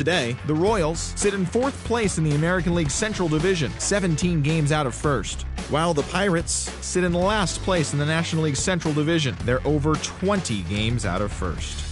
Today, the Royals sit in 4th place in the American League Central Division, 17 games out of 1st, while the Pirates sit in last place in the National League Central Division. They're over 20 games out of 1st.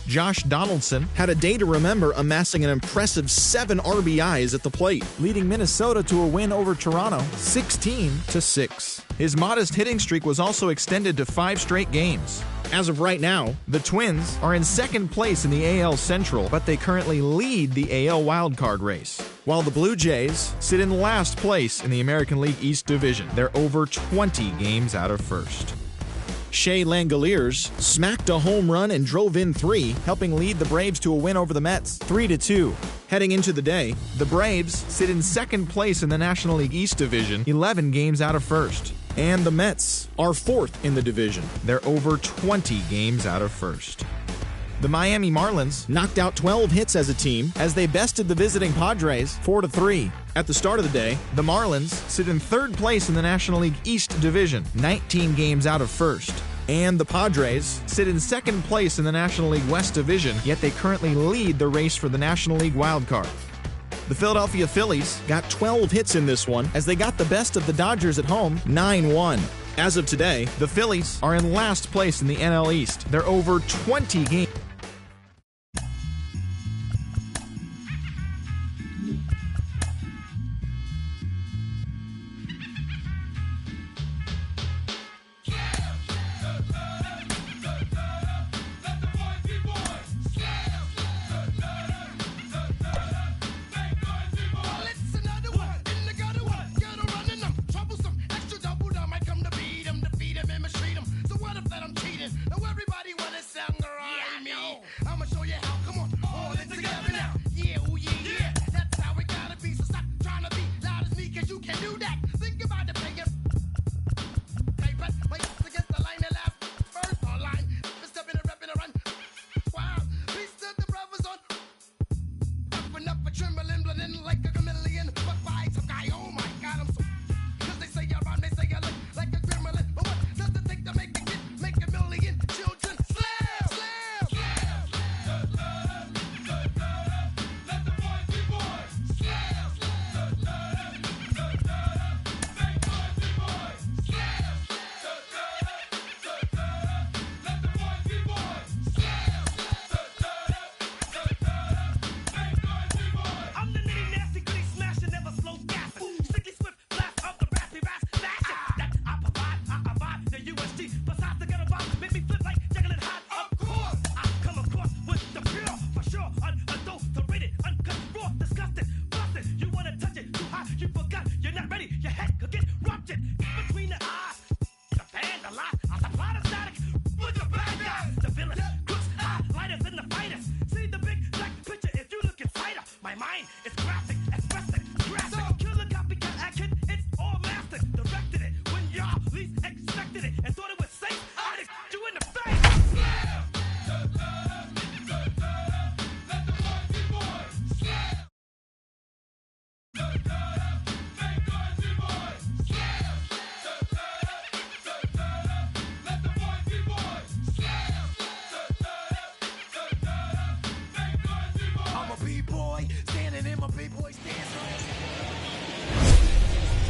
Josh Donaldson had a day to remember, amassing an impressive 7 RBIs at the plate, leading Minnesota to a win over Toronto 16-6. His modest hitting streak was also extended to 5 straight games. As of right now, the Twins are in 2nd place in the AL Central, but they currently lead the AL wildcard race, while the Blue Jays sit in last place in the American League East Division. They're over 20 games out of 1st. Shea Langoliers smacked a home run and drove in 3, helping lead the Braves to a win over the Mets 3-2. Heading into the day, the Braves sit in 2nd place in the National League East Division, 11 games out of 1st. And the Mets are 4th in the division. They're over 20 games out of 1st. The Miami Marlins knocked out 12 hits as a team as they bested the visiting Padres 4-3. At the start of the day, the Marlins sit in 3rd place in the National League East Division, 19 games out of 1st. And the Padres sit in 2nd place in the National League West Division, yet they currently lead the race for the National League wildcard. The Philadelphia Phillies got 12 hits in this one as they got the best of the Dodgers at home 9-1. As of today, the Phillies are in last place in the NL East. They're over 20 games.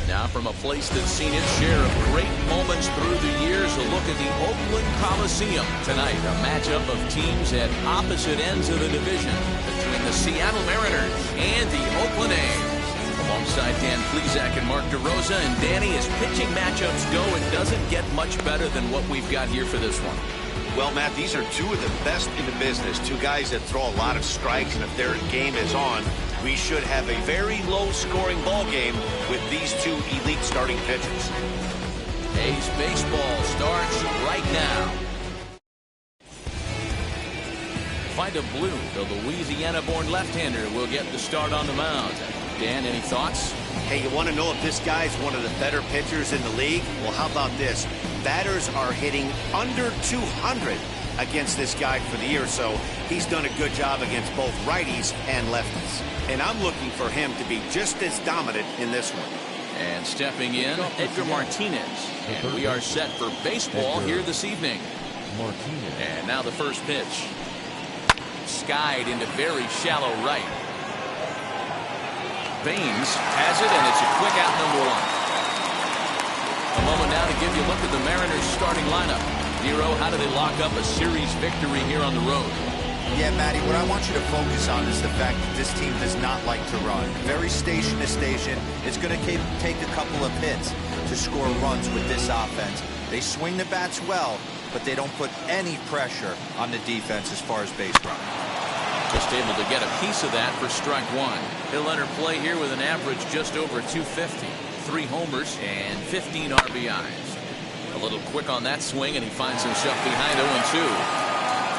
Now from a place that's seen its share of great moments through the years, a look at the Oakland Coliseum. Tonight, a matchup of teams at opposite ends of the division between the Seattle Mariners and the Oakland A's. Alongside Dan Plesac and Mark DeRosa, and Danny, as pitching matchups go, it doesn't get much better than what we've got here for this one. Well, Matt, these are two of the best in the business. Two guys that throw a lot of strikes, and if their game is on, we should have a very low-scoring ball game with these two elite starting pitchers. A's baseball starts right now. Find a blue, the Louisiana-born left-hander will get the start on the mound. Dan, any thoughts? Hey, you want to know if this guy's one of the better pitchers in the league? Well, how about this? Batters are hitting under 200 against this guy for the year, so he's done a good job against both righties and lefties. And I'm looking for him to be just as dominant in this one. And stepping in, Edgar Martinez. And we are set for baseball here this evening. And now the first pitch. skied into very shallow right. Baines has it, and it's a quick out number one. A moment now to give you a look at the Mariners starting lineup. Hero, how do they lock up a series victory here on the road? Yeah, Matty, what I want you to focus on is the fact that this team does not like to run. Very station to station. It's going to take a couple of hits to score runs with this offense. They swing the bats well, but they don't put any pressure on the defense as far as base running. Just able to get a piece of that for strike one. He'll enter play here with an average just over 250. 3 homers and 15 RBIs. A little quick on that swing, and he finds himself behind 0-2.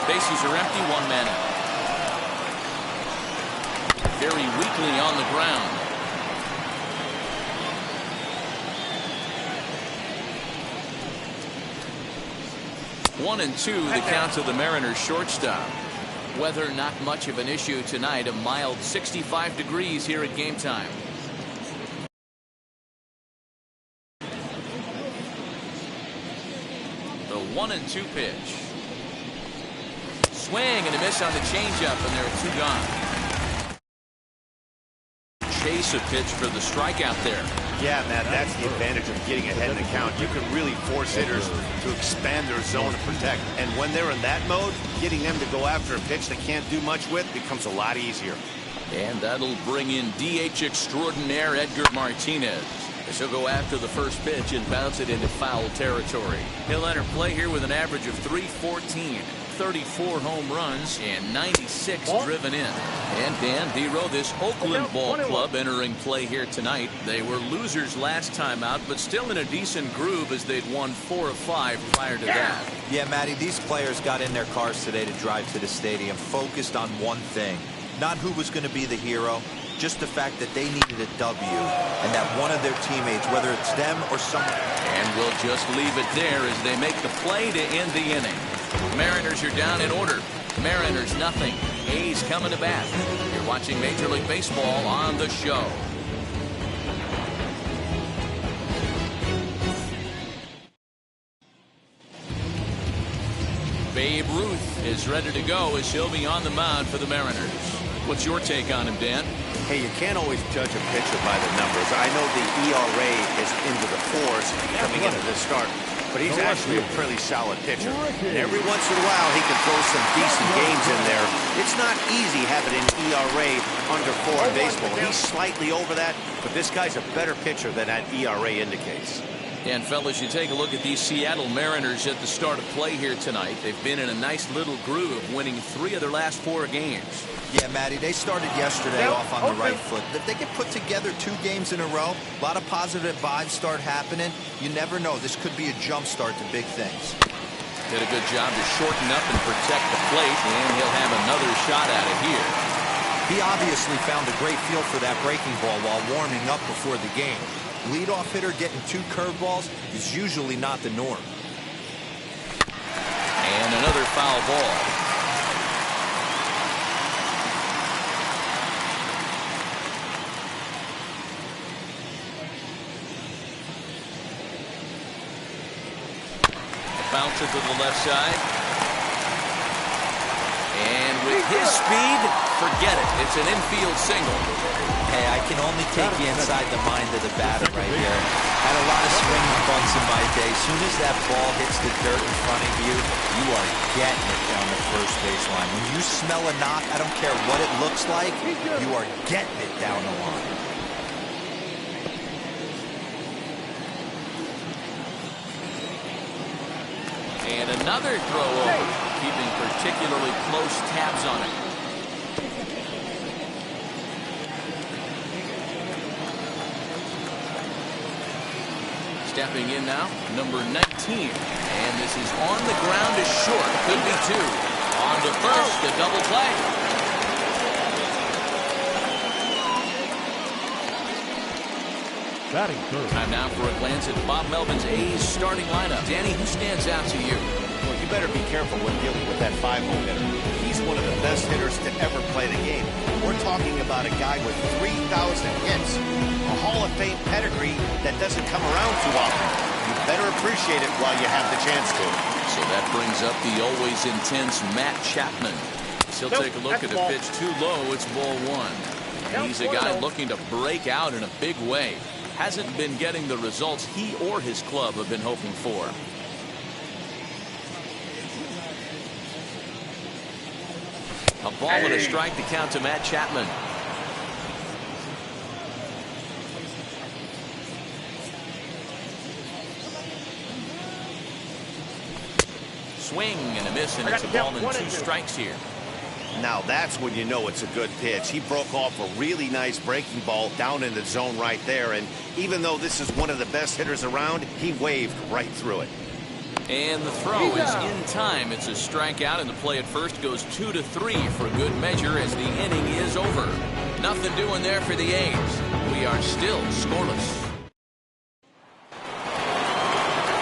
Bases are empty, 1 man out. Very weakly on the ground. One and two, the count to the Mariners shortstop. Weather not much of an issue tonight. A mild 65 degrees here at game time. The 1-2 pitch. Swing and a miss on the changeup, and there are 2 gone. Chase a pitch for the strikeout there. Yeah, Matt, that's the advantage of getting ahead in the count. You can really force hitters to expand their zone and protect. And when they're in that mode, getting them to go after a pitch they can't do much with becomes a lot easier. And that'll bring in DH extraordinaire Edgar Martinez, as he'll go after the first pitch and bounce it into foul territory. He'll enter play here with an average of .314. 34 home runs and 96 driven in. And Dan Dero, this Oakland ball club entering play here tonight. They were losers last time out, but still in a decent groove as they'd won 4 of 5 prior to that. Yeah, Matty, these players got in their cars today to drive to the stadium focused on one thing. Not who was going to be the hero, just the fact that they needed a W, and that one of their teammates, whether it's them or someone. And we'll just leave it there as they make the play to end the inning. Mariners are down in order. Mariners nothing. A's coming to bat. You're watching Major League Baseball on the show. Babe Ruth is ready to go as he'll be on the mound for the Mariners. What's your take on him, Dan? Hey, you can't always judge a pitcher by the numbers. I know the ERA is into the 4s coming into this start, but he's actually a pretty solid pitcher. And every once in a while, he can throw some decent games in there. It's not easy having an ERA under 4 in baseball. He's slightly over that, but this guy's a better pitcher than that ERA indicates. And fellas, you take a look at these Seattle Mariners at the start of play here tonight. They've been in a nice little groove, winning 3 of their last 4 games. Yeah, Matty, they started yesterday off on the right foot. If they can put together 2 games in a row, a lot of positive vibes start happening. You never know. This could be a jump start to big things. Did a good job to shorten up and protect the plate, and he'll have another shot at it here. He obviously found a great feel for that breaking ball while warming up before the game. Leadoff hitter getting 2 curveballs is usually not the norm. And another foul ball. Bouncer to the left side. And with his speed, forget it. It's an infield single. Hey, I can only take you inside the mind of the batter right here. Had a lot of swinging bumps in my day. As soon as that ball hits the dirt in front of you, you are getting it down the first baseline. When you smell a knock, I don't care what it looks like, you are getting it down the line. And another throw over, keeping particularly close tabs on it. Stepping in now, number 19. And this is on the ground is short. Could be 2. On to first, the double play. Batting third. Time now for a glance at Bob Melvin's A's starting lineup. Danny, who stands out to you? Well, you better be careful when dealing with that 5-hole hitter. He's one of the best hitters to ever play the game. We're talking about a guy with 3,000 hits, a Hall of Fame pedigree that doesn't come around too often. You better appreciate it while you have the chance to. So that brings up the always intense Matt Chapman. He'll take a look at the pitch too low. It's ball one. He's a guy looking to break out in a big way. Hasn't been getting the results he or his club have been hoping for. A ball and a strike to count to Matt Chapman. Swing and a miss, and it's a ball and 2 strikes here. Now that's when you know it's a good pitch. He broke off a really nice breaking ball down in the zone right there, and even though this is one of the best hitters around, he waved right through it. And the throw is in time. It's a strikeout, and the play at first goes 2-3 for good measure as the inning is over. Nothing doing there for the A's. We are still scoreless.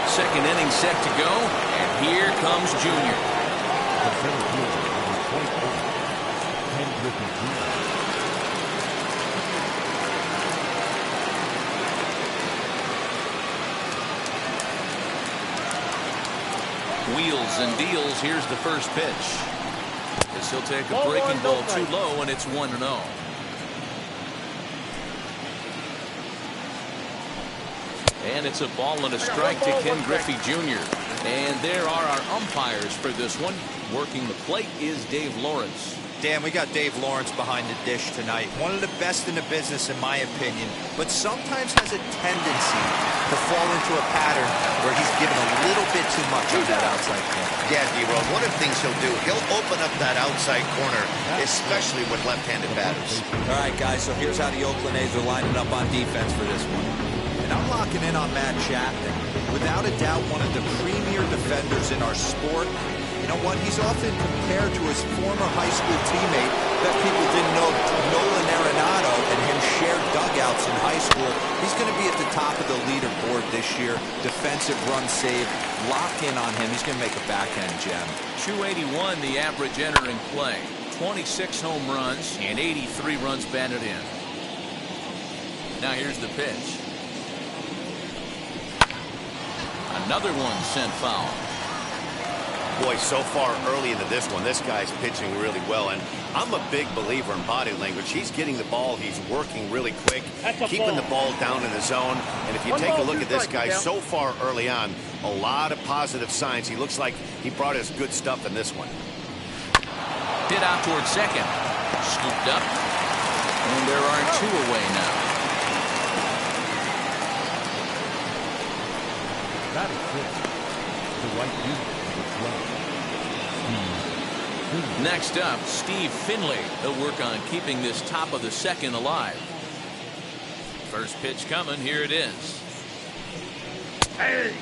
Second inning set to go, and here comes Junior. Wheels and deals. Here's the first pitch. As he'll take a breaking ball too low, and it's 1-0. And it's a ball and a strike to Ken Griffey Jr. And there are our umpires for this one. Working the plate is Dave Lawrence. Dan, we got Dave Lawrence behind the dish tonight. One of the best in the business, in my opinion, but sometimes has a tendency to fall into a pattern where he's given a little bit too much on that outside corner. Yeah, D-Roll, one of the things he'll do, he'll open up that outside corner, especially with left-handed batters. All right, guys, so here's how the Oakland A's are lining up on defense for this one. And I'm locking in on Matt Chapman. Without a doubt, one of the premier defenders in our sport. You know what? He's often compared to his former high school teammate that people didn't know, Nolan Arenado, and him shared dugouts in high school. He's going to be at the top of the leaderboard this year. Defensive run save. Lock in on him. He's going to make a backhand gem. 281 the average entering play. 26 home runs and 83 runs batted in. Now here's the pitch. Another one sent foul. Boy, so far early into this one, this guy's pitching really well, and I'm a big believer in body language. He's getting the ball, he's working really quick, keeping the ball down in the zone, and if you take a look at this guy so far early on, a lot of positive signs. He looks like he brought us good stuff in this one. Hit out towards second. Scooped up, and there are 2 away now. That is it. The right unit. Next up, Steve Finley. He'll work on keeping this top of the second alive. First pitch coming. Here it is. Hey!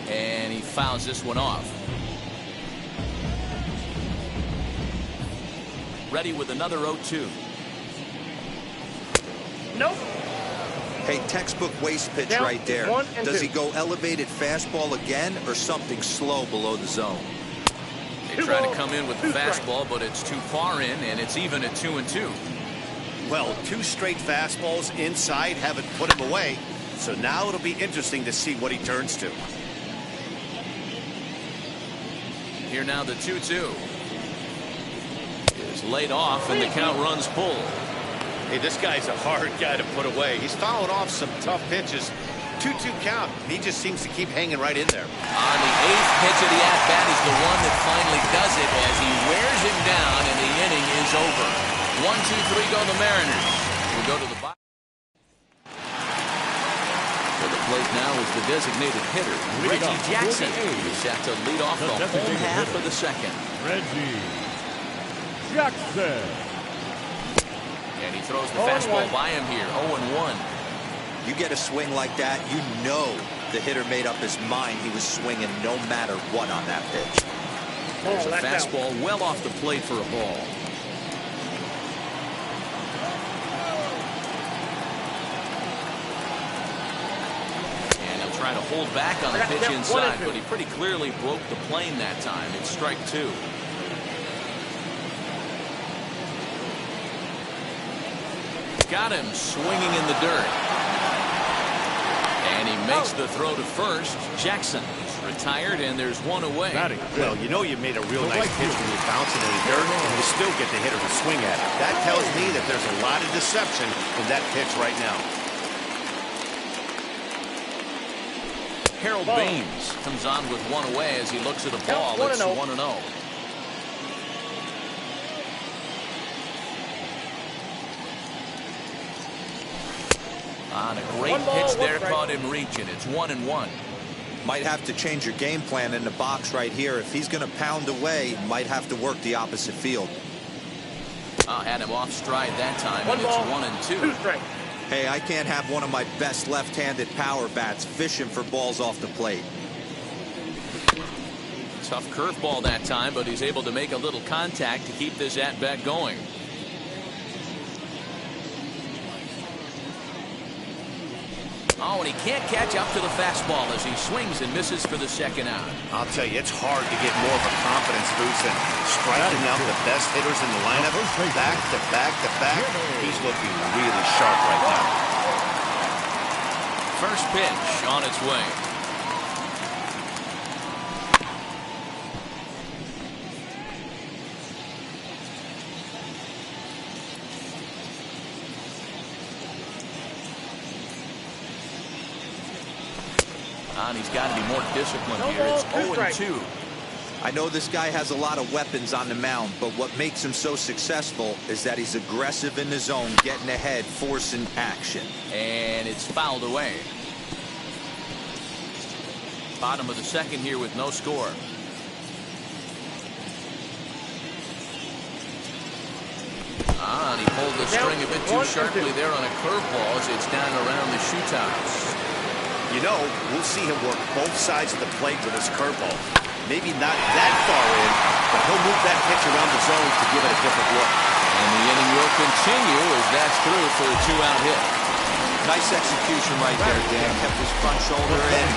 And he fouls this one off. Ready with another 0-2. Nope. Hey, textbook waste pitch Down right there. 1 and Does 2. he go elevated fastball again or something slow below the zone? They try to come in with the fastball, but it's too far in, and it's even at 2-2. Well, 2 straight fastballs inside haven't put him away, so now it'll be interesting to see what he turns to. Here now the 2-2 is laid off, and the count runs full. Hey, this guy's a hard guy to put away. He's fouled off some tough pitches. 2-2 count. He just seems to keep hanging right in there. On the 8th pitch of the at-bat is the one that finally does it as he wears him down, and the inning is over. 1-2-3 go the Mariners. We'll go to the bottom. For the plate now is the designated hitter, Reggie Jackson. He's set to lead off the home half of the second. Reggie Jackson. And he throws the fastball by him here. 0-1. You get a swing like that, you know the hitter made up his mind he was swinging no matter what on that pitch. There's a fastball well off the plate for a ball. And he'll try to hold back on the pitch inside, but he pretty clearly broke the plane that time. It's strike two. Got him swinging in the dirt. And he makes the throw to first. Jackson retired, and there's one away. Well, you know you made a real nice pitch when you bounce it in the dirt, and you still get the hitter to swing at it. That tells me that there's a lot of deception in that pitch right now. Harold Baines comes on with one away as he looks at a ball. It's 1-0. On a great pitch there, caught him reaching. It's 1-1. Might have to change your game plan in the box right here. If he's going to pound away, might have to work the opposite field. Had him off stride that time, and it's 1-2. Hey, I can't have one of my best left-handed power bats fishing for balls off the plate. Tough curveball that time, but he's able to make a little contact to keep this at-bat going. Oh, and he can't catch up to the fastball as he swings and misses for the second out. I'll tell you, it's hard to get more of a confidence boost than striking out the best hitters in the lineup. Back to back to back. He's looking really sharp right now. First pitch on its way. And he's got to be more disciplined here. It's 0-2. I know this guy has a lot of weapons on the mound, but what makes him so successful is that he's aggressive in the zone, getting ahead, forcing action. And it's fouled away. Bottom of the second here with no score. And he pulled the string a bit too sharply there on a curveball as it's down around the shoe tops. You know, we'll see him work both sides of the plate with his curveball. Maybe not that far in, but he'll move that pitch around the zone to give it a different look. And the inning will continue as that's through for a two-out hit. Nice execution right there, Dan. Kept his front shoulder in,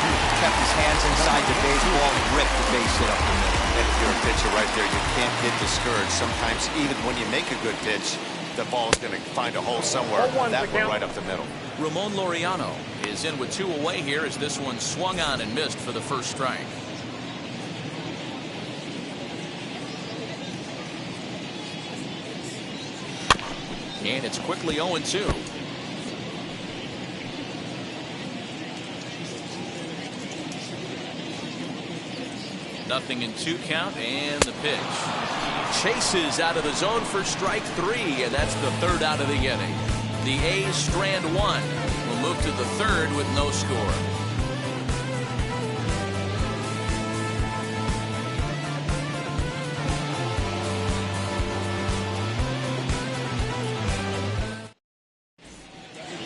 kept his hands inside the baseball, ripped the base hit up the middle. And if you're a pitcher right there, you can't get discouraged. Sometimes even when you make a good pitch, the ball is going to find a hole somewhere. That one right up the middle. Ramon Laureano is in with two away here as this one swung on and missed for the first strike. And it's quickly 0-2. Nothing in 2 count, and the pitch. Chases out of the zone for strike 3, and that's the third out of the inning. The A's strand 1. Will move to the third with no score.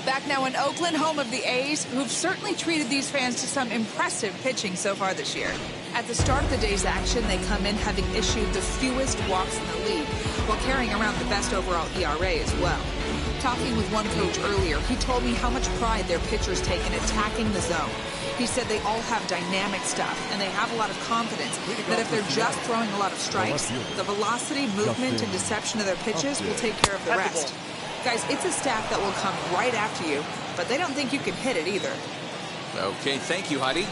Back now in Oakland, home of the A's, who've certainly treated these fans to some impressive pitching so far this year. At the start of the day's action, they come in having issued the fewest walks in the league, while carrying around the best overall ERA as well. Talking with one coach earlier, he told me how much pride their pitchers take in attacking the zone. He said they all have dynamic stuff, and they have a lot of confidence that if they're just throwing a lot of strikes, the velocity, movement, and deception of their pitches will take care of the rest. Guys, it's a staff that will come right after you, but they don't think you can hit it either. Okay, thank you, Heidi.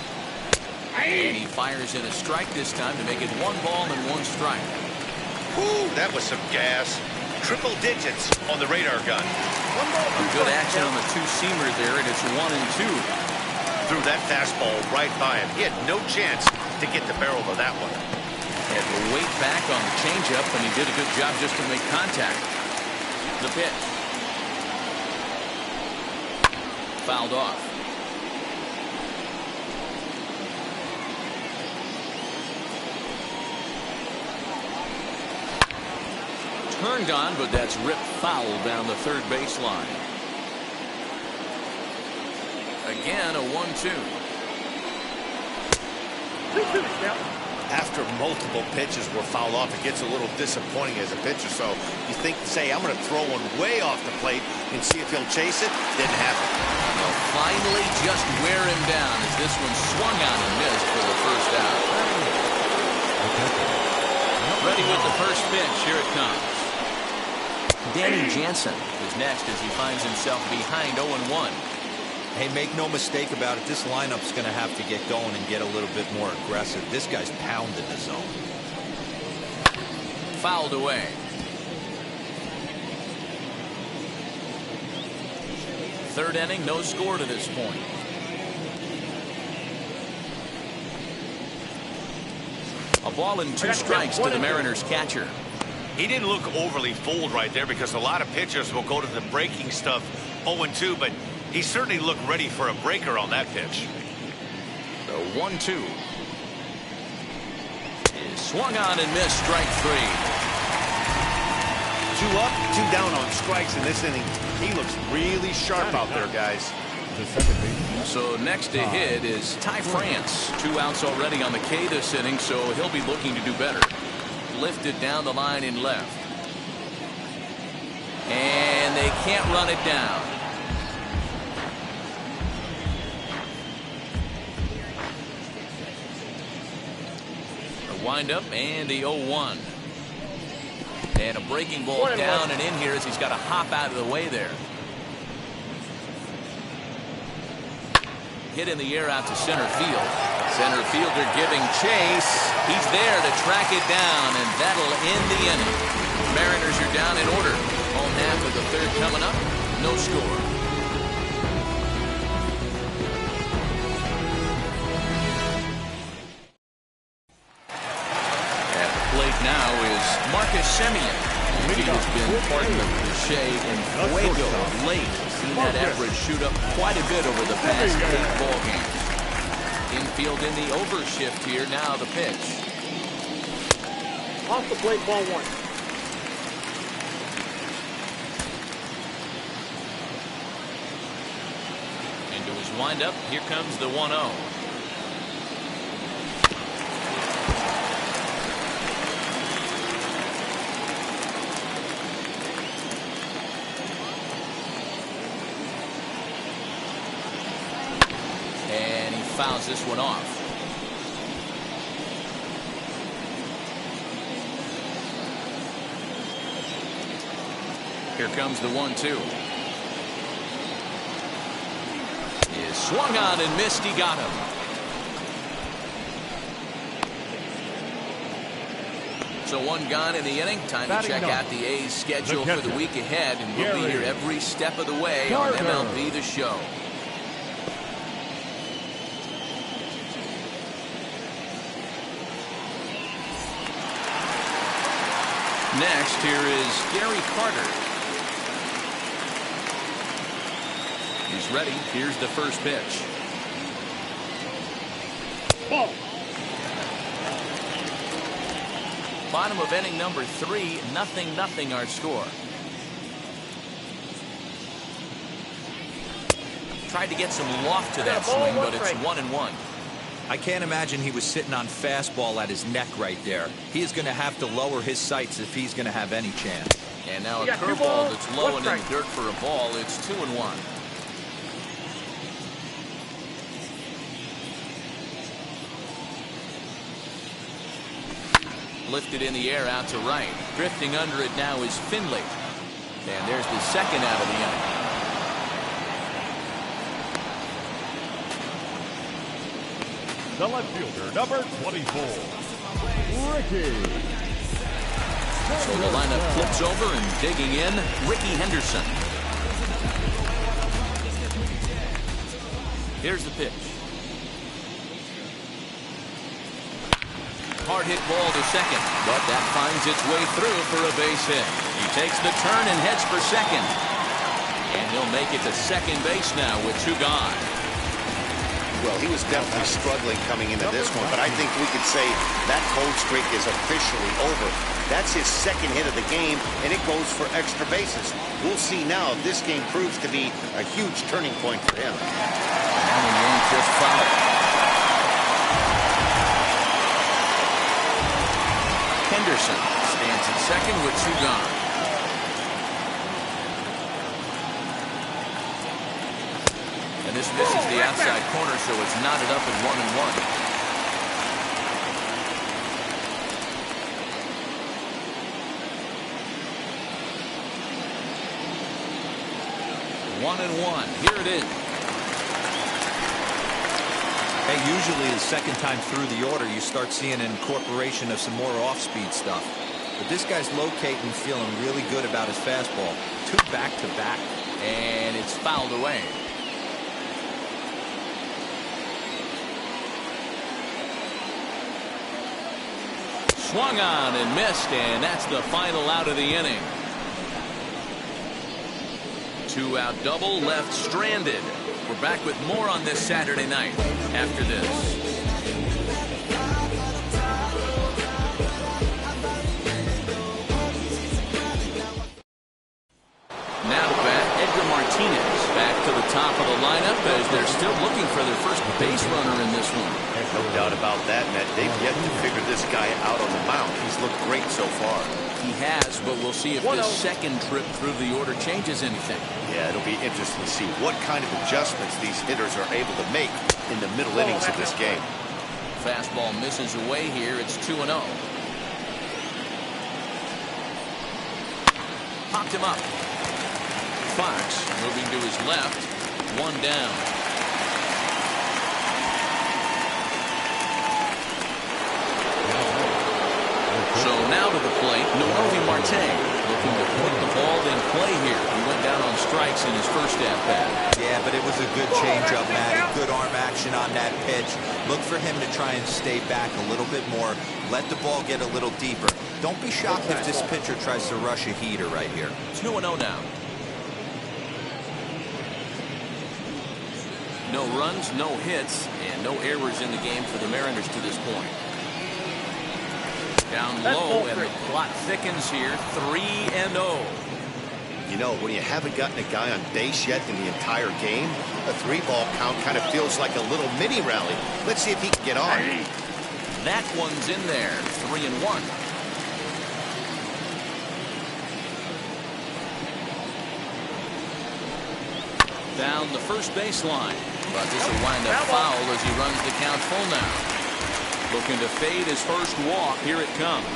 And he fires in a strike this time to make it 1 ball and 1 strike. Woo, that was some gas. Triple digits on the radar gun. Good action on the two-seamer there, and it's 1-2. Threw that fastball right by him. He had no chance to get the barrel of that one. Had to wait back on the changeup, and he did a good job just to make contact. The pitch. Fouled off. Turned on, but that's ripped foul down the third baseline. Again, a 1-2. after multiple pitches were fouled off, it gets a little disappointing as a pitcher. So you think, say, I'm going to throw one way off the plate and see if he'll chase it. Didn't happen. They'll finally just wear him down as this one swung on and missed for the first out. Ready with the first pitch. Here it comes. Danny Jansen is next as he finds himself behind 0-1. Hey, make no mistake about it. This lineup's going to have to get going and get a little bit more aggressive. This guy's pounding the zone. Fouled away. Third inning, no score to this point. A ball and 2 strikes to the Mariners catcher. He didn't look overly fooled right there because a lot of pitchers will go to the breaking stuff 0-2, but he certainly looked ready for a breaker on that pitch. The 1-2 is swung on and missed. Strike 3. 2 up, 2 down on strikes in this inning. He looks really sharp out there, guys. So next to hit is Ty France. 2 outs already on the K this inning, so he'll be looking to do better. Lifted down the line in left. And they can't run it down. A windup and the 0-1. And a breaking ball down and in here as he's got to hop out of the way there. Hit in the air out to center field. Center fielder giving chase. He's there to track it down, and that'll end the inning. Mariners are down in order. Home half of the third coming up. No score. At the plate now is Marcus Semien. He has been part of the cliche in Fuego of late. Seen that average shoot up quite a bit over the past 8 ball games. Infield in the overshift here. Now the pitch. Off the plate, ball 1. Into his windup. Here comes the 1-0. And he fouls this one off. Here comes the 1-2. Is swung on and missed. He got him. So 1 gone in the inning. Time to check out the A's schedule for the week ahead, and we'll be here every step of the way on MLB The Show. Next, here is Gary Carter. He's ready. Here's the first pitch. Ball. Bottom of inning number 3, 0-0 our score. Tried to get some loft to that swing, but it's 1-1. I can't imagine he was sitting on fastball at his neck right there. He is going to have to lower his sights if he's going to have any chance. And now a curveball that's low and in the dirt for a ball. It's 2-1. Lifted in the air out to right. Drifting under it now is Finley. And there's the second out of the inning. The left fielder, number 24, Ricky. So the lineup flips over and digging in, Ricky Henderson. Here's the pitch. Hard hit ball to second, but that finds its way through for a base hit. He takes the turn and heads for second. And he'll make it to second base now with 2 gone. Well, he was definitely struggling coming into this one, but I think we could say that cold streak is officially over. That's his second hit of the game, and it goes for extra bases. We'll see now if this game proves to be a huge turning point for him. And the game just fouled. Henderson stands at second with 2 gone. And this misses the outside corner, so it's knotted up at 1-1. 1-1. Here it is. Hey, usually the second time through the order, you start seeing an incorporation of some more off-speed stuff. But this guy's locating, feeling really good about his fastball. 2 back-to-back. And it's fouled away. Swung on and missed, and that's the final out of the inning. 2-out double, left stranded. We're back with more on this Saturday night after this. Now to bat, Edgar Martinez back to the top of the lineup as they're still looking for their first base runner in this one. There's no doubt about that, Matt. They've yet to figure this guy out on the mound. He's looked great so far. He has, but we'll see if this second trip through the order changes anything. Yeah, it'll be interesting to see what kind of adjustments these hitters are able to make in the middle innings of this game. Fastball misses away here. It's 2-0. Popped him up. Fox moving to his left. 1 down. So now to the plate, Noelvi Marte looking to put the ball in play here. He went down on strikes in his first at-bat. Yeah, but it was a good changeup, Matty. Good arm action on that pitch. Look for him to try and stay back a little bit more. Let the ball get a little deeper. Don't be shocked if this pitcher tries to rush a heater right here. 2-0 now. No runs, no hits, and no errors in the game for the Mariners to this point. Down low, and the plot thickens here. 3-0. You know, when you haven't gotten a guy on base yet in the entire game, a 3-ball count kind of feels like a little mini rally. Let's see if he can get on. That one's in there. 3-1. Down the first baseline. But this will wind up foul as he runs the count full now. Looking to fade his first walk. Here it comes.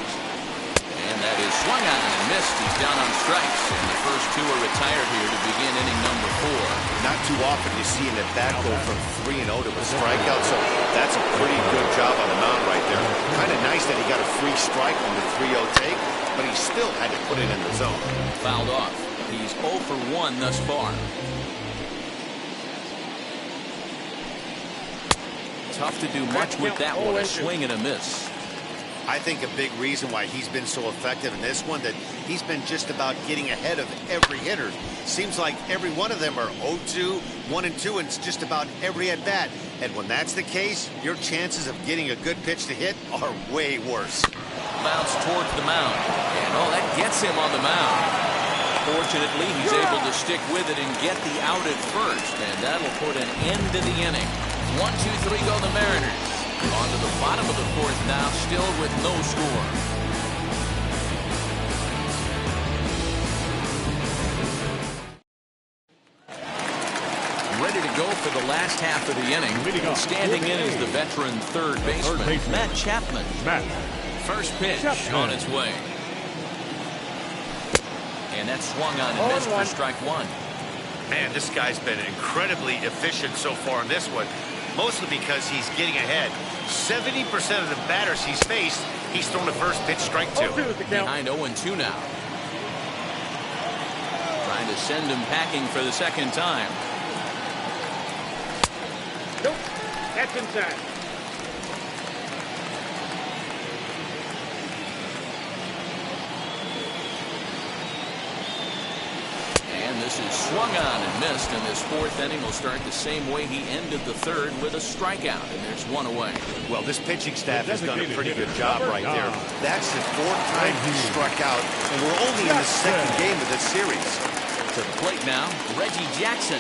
And that is swung on and missed. He's down on strikes. And the first 2 are retired here to begin inning number 4. Not too often you see an at-bat go from 3-0 to a strikeout, so that's a pretty good job on the mound right there. Kind of nice that he got a free strike on the 3-0 take, but he still had to put it in the zone. Fouled off. He's 0 for 1 thus far. Tough to do much with that one. A swing and a miss. I think a big reason why he's been so effective in this one, that he's been just about getting ahead of every hitter. Seems like every one of them are 0-2, 1-2, and it's just about every at-bat. And when that's the case, your chances of getting a good pitch to hit are way worse. Bounce towards the mound. And oh, that gets him on the mound. Fortunately, he's able to stick with it and get the out at first. And that'll put an end to the inning. 1, 2, 3 go the Mariners. On to the bottom of the 4th now, still with no score. Ready to go for the last half of the inning. Standing in is the veteran third baseman, Matt Chapman. First pitch on its way. And that's swung on and missed for strike 1. Man, this guy's been incredibly efficient so far in this one. Mostly because he's getting ahead. 70% of the batters he's faced, he's thrown the first pitch, strike 2. Behind 0-2 now. Trying to send him packing for the second time. Nope. That's inside. And this is swung on and missed, and this 4th inning will start the same way he ended the 3rd, with a strikeout, and there's 1 away. Well, this pitching staff has done a pretty good job right there. That's the 4th time he struck out, and we're only in the 2nd game of this series. To the plate now, Reggie Jackson.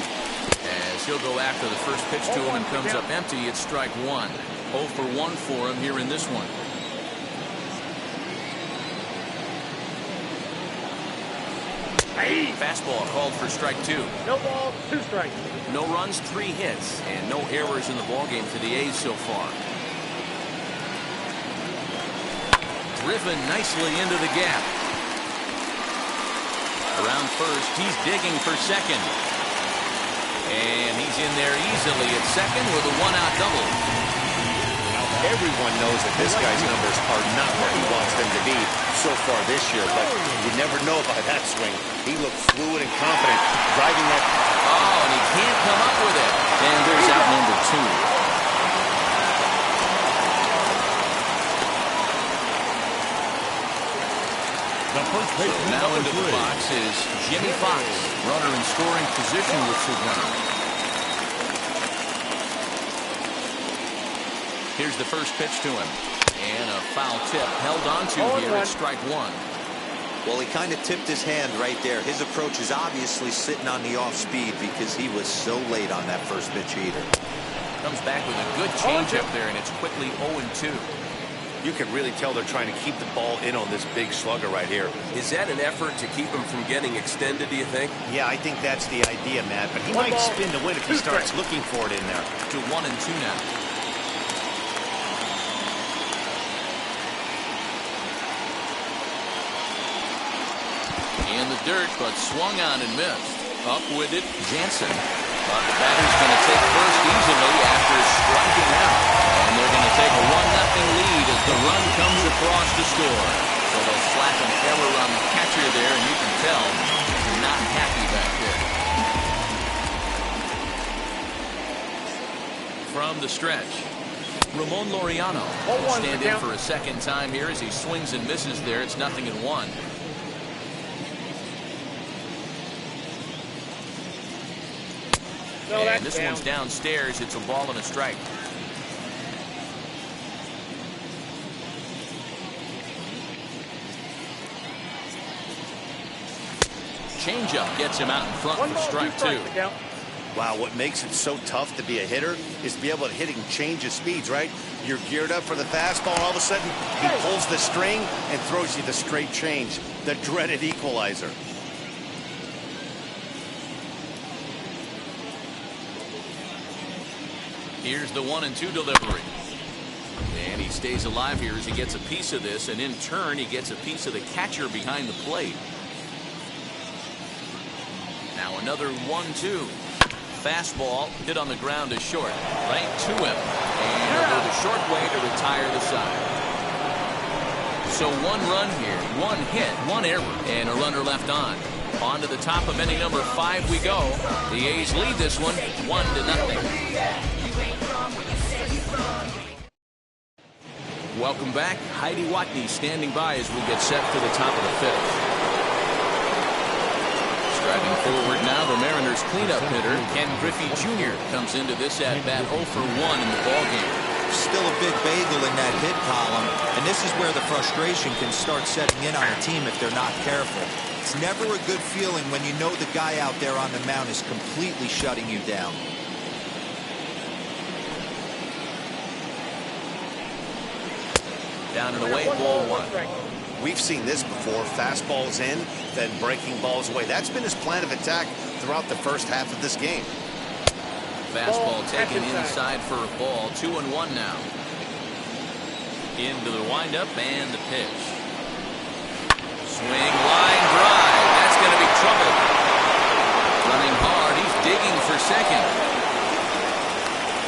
As he'll go after the first pitch to him and comes up empty, it's strike 1. 0 for 1 for him here in this one. Fastball called for strike 2. No balls, 2 strikes. No runs, 3 hits, and no errors in the ballgame for the A's so far. Driven nicely into the gap. Around first, he's digging for second. And he's in there easily at second with a 1-out double. Everyone knows that this guy's numbers are not where he wants them to be so far this year, but you never know by that swing. He looked fluid and confident, driving that. Oh, and he can't come up with it. And there's out number 2. So now into the box is Jimmy Fox. Runner in scoring position with 2 runners. Here's the first pitch to him. And a foul tip held onto here at strike 1. Well, he kind of tipped his hand right there. His approach is obviously sitting on the off speed because he was so late on that first pitch heater. Comes back with a good changeup there, and it's quickly 0-2. You can really tell they're trying to keep the ball in on this big slugger right here. Is that an effort to keep him from getting extended, do you think? Yeah, I think that's the idea, Matt. But he might spin to win if he starts looking for it in there. To 1-2 now. In the dirt, but swung on and missed. Up with it, Jansen. But the batter's going to take first easily after striking out. And they're going to take a 1-0 lead as the run comes across to score. So they'll slap an error on the catcher there, and you can tell he's not happy back there. From the stretch, Ramon Laureano will stand in for a second time here as he swings and misses there. It's 0-1. And this one's downstairs. It's a ball and a strike. Changeup gets him out in front for strike 2. Wow, what makes it so tough to be a hitter is to be able to hit and change his speeds, right? You're geared up for the fastball, all of a sudden he pulls the string and throws you the straight change, the dreaded equalizer. Here's the 1-2 delivery. And he stays alive here as he gets a piece of this, and in turn he gets a piece of the catcher behind the plate. Now another 1-2. Fastball hit on the ground is short. Right to him. And he'll go the short way to retire the side. So 1 run here, 1 hit, 1 error, and a runner left on. On to the top of inning number 5 we go. The A's lead this one 1-0. Welcome back. Heidi Watney standing by as we get set for the top of the 5th. Striding forward now, the Mariners cleanup hitter, Ken Griffey Jr. comes into this at-bat 0 for 1 in the ballgame. Still a big bagel in that hit column, and this is where the frustration can start setting in on a team if they're not careful. It's never a good feeling when you know the guy out there on the mound is completely shutting you down. Down and away, ball 1. We've seen this before. Fastballs in, then breaking balls away. That's been his plan of attack throughout the first half of this game. Fastball taken inside for a ball. 2-1 now. Into the windup and the pitch. Swing, line drive. That's going to be trouble. Running hard. He's digging for second.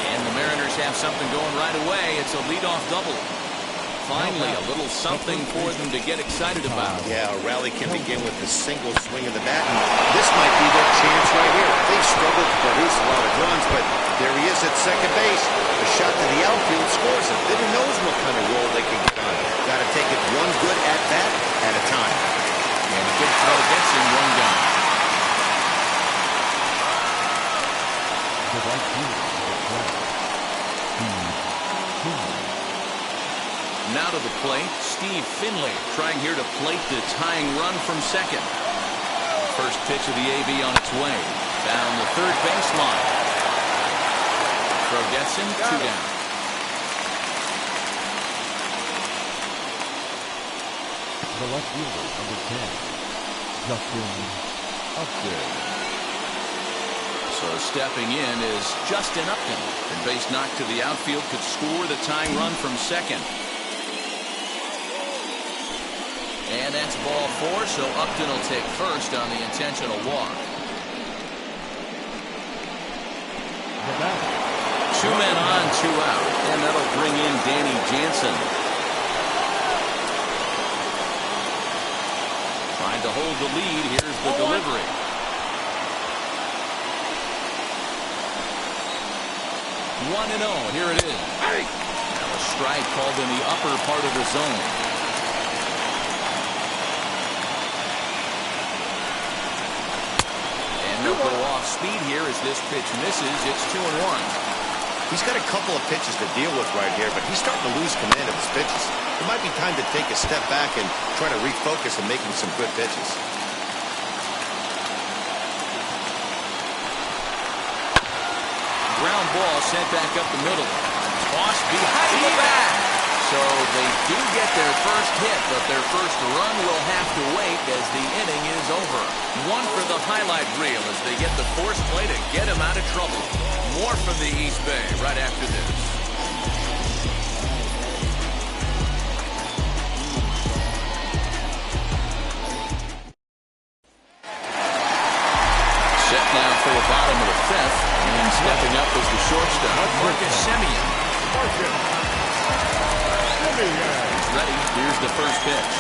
And the Mariners have something going right away. It's a leadoff double. Finally, a little something for them to get excited about. Yeah, a rally can begin with a single swing of the bat, and this might be their chance right here. They've struggled to produce a lot of runs, but there he is at second base. A shot to the outfield scores him. Then who knows what kind of role they can get on. Got to take it one good at-bat at a time. And a good throw gets him 1 down. Now to the plate, Steve Finley trying here to plate the tying run from second. First pitch of the AB on its way. Down the third baseline. Throw gets him 2 down. The left fielder, number 10, Justin Upton. So stepping in is Justin Upton. And base knock to the outfield could score the tying run from second. And that's ball 4, so Upton will take first on the intentional walk. 2 men on, 2 out, and that'll bring in Danny Jansen. Trying to hold the lead. Here's the delivery. One and 0. Here it is. Now a strike called in the upper part of the zone. And he'll go off speed here as this pitch misses. It's 2-1. He's got a couple of pitches to deal with right here, but he's starting to lose command of his pitches. It might be time to take a step back and try to refocus on making some good pitches. Ground ball sent back up the middle. Tossed behind the back. So they do get their first hit, but their first run will have to wait as the inning is over. One for the highlight reel as they get the force play to get him out of trouble. More from the East Bay right after this. Set now for the bottom of the 5th, and stepping up is the shortstop, Marcus Semien. He's ready. Here's the first pitch.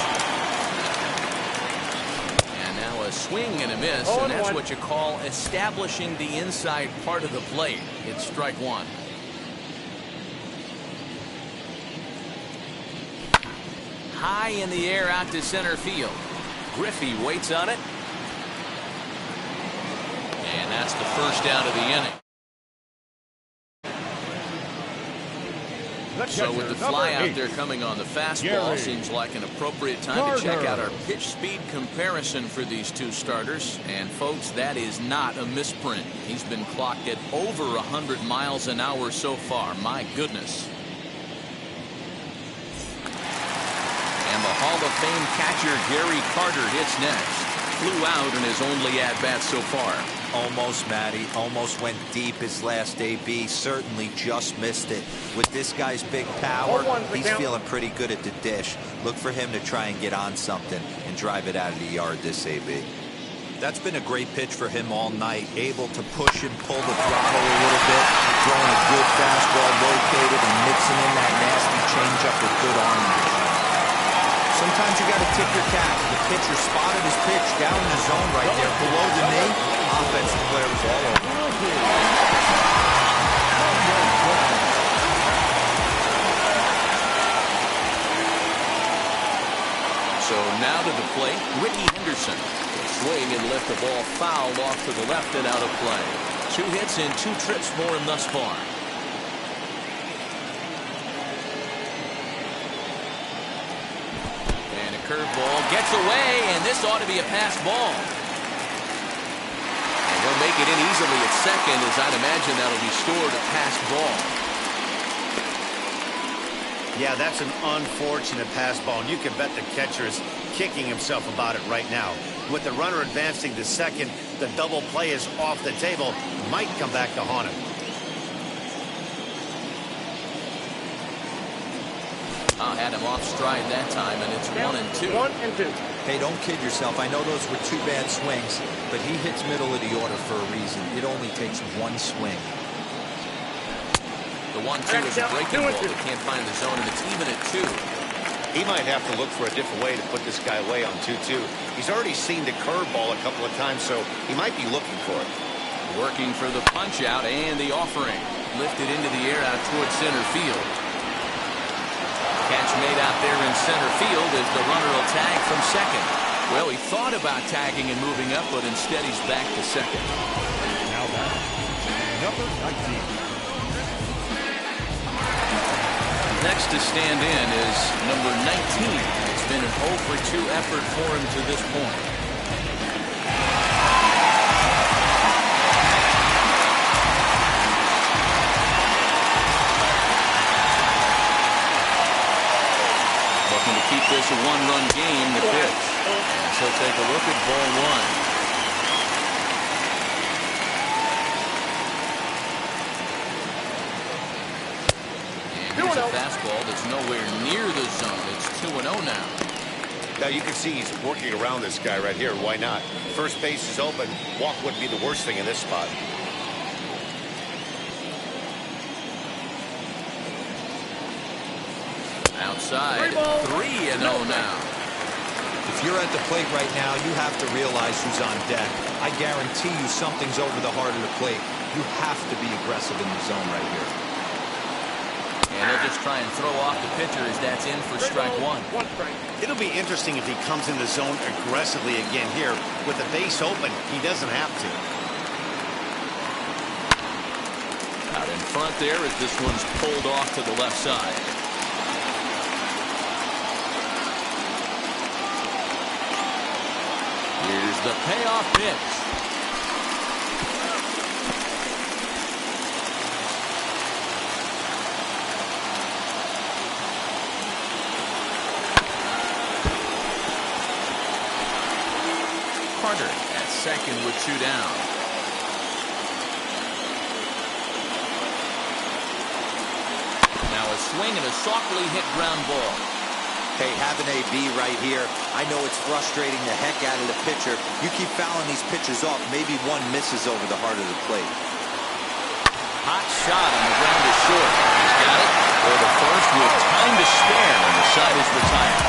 And now a swing and a miss, and that's what you call establishing the inside part of the plate. It's strike 1. High in the air out to center field. Griffey waits on it. And that's the first out of the inning. So with the fly out there coming on the fastball, seems like an appropriate time to check out our pitch speed comparison for these two starters. And folks, that is not a misprint. He's been clocked at over 100 miles an hour so far. My goodness. And the Hall of Fame catcher Gary Carter hits next. Flew out in his only at-bat so far. Almost, Matty. Almost went deep his last AB. Certainly just missed it. With this guy's big power, he's feeling pretty good at the dish. Look for him to try and get on something and drive it out of the yard this AB. That's been a great pitch for him all night. Able to push and pull the throttle a little bit. Throwing a good fastball located and mixing in that nasty changeup with good arm action. Sometimes you got to tip your cap. The pitcher spotted his pitch down in the zone right there below the knee. Offensive player was all over. So now to the plate, Ricky Henderson. Swing and lift the ball foul off to the left and out of play. 2 hits and 2 trips for him thus far. Curveball gets away, and this ought to be a pass ball. And he'll make it in easily at second, as I'd imagine that'll be scored a pass ball. Yeah, that's an unfortunate pass ball, and you can bet the catcher is kicking himself about it right now. With the runner advancing to second, the double play is off the table. Might come back to haunt him. Had him off stride that time, and it's 1 and 2. 1 and 2. Hey, don't kid yourself. I know those were 2 bad swings, but he hits middle of the order for a reason. It only takes 1 swing. The 1-2 is a breaking ball. They can't find the zone, and it's even at 2. He might have to look for a different way to put this guy away on 2-2. He's already seen the curveball a couple of times, so he might be looking for it. Working for the punch out and the offering. Lifted into the air out towards center field. Catch made out there in center field as the runner will tag from second. Well, he thought about tagging and moving up, but instead he's back to second. Now back, number 19. Next to stand in is number 19. It's been an 0-for-2 effort for him to this point. Keep this a 1-run game, the pitch. So take a look at ball 1. fastball that's nowhere near the zone. It's 2-0 now. Now you can see he's working around this guy right here. Why not? First base is open. Walk wouldn't be the worst thing in this spot. Outside, 3-0 now. If you're at the plate right now, you have to realize who's on deck. I guarantee you something's over the heart of the plate. You have to be aggressive in the zone right here. And he'll just try and throw off the pitcher as that's in for strike one. It'll be interesting if he comes in the zone aggressively again here. With the base open, he doesn't have to. Out in front there as this one's pulled off to the left side. Here's the payoff pitch. Carter at second with 2 down. Now a swing and a softly hit ground ball. Hey, have an AB right here. I know it's frustrating the heck out of the pitcher. You keep fouling these pitches off, maybe one misses over the heart of the plate. Hot shot on the ground is short. He's got it for the first with time to spare, and the side is retired.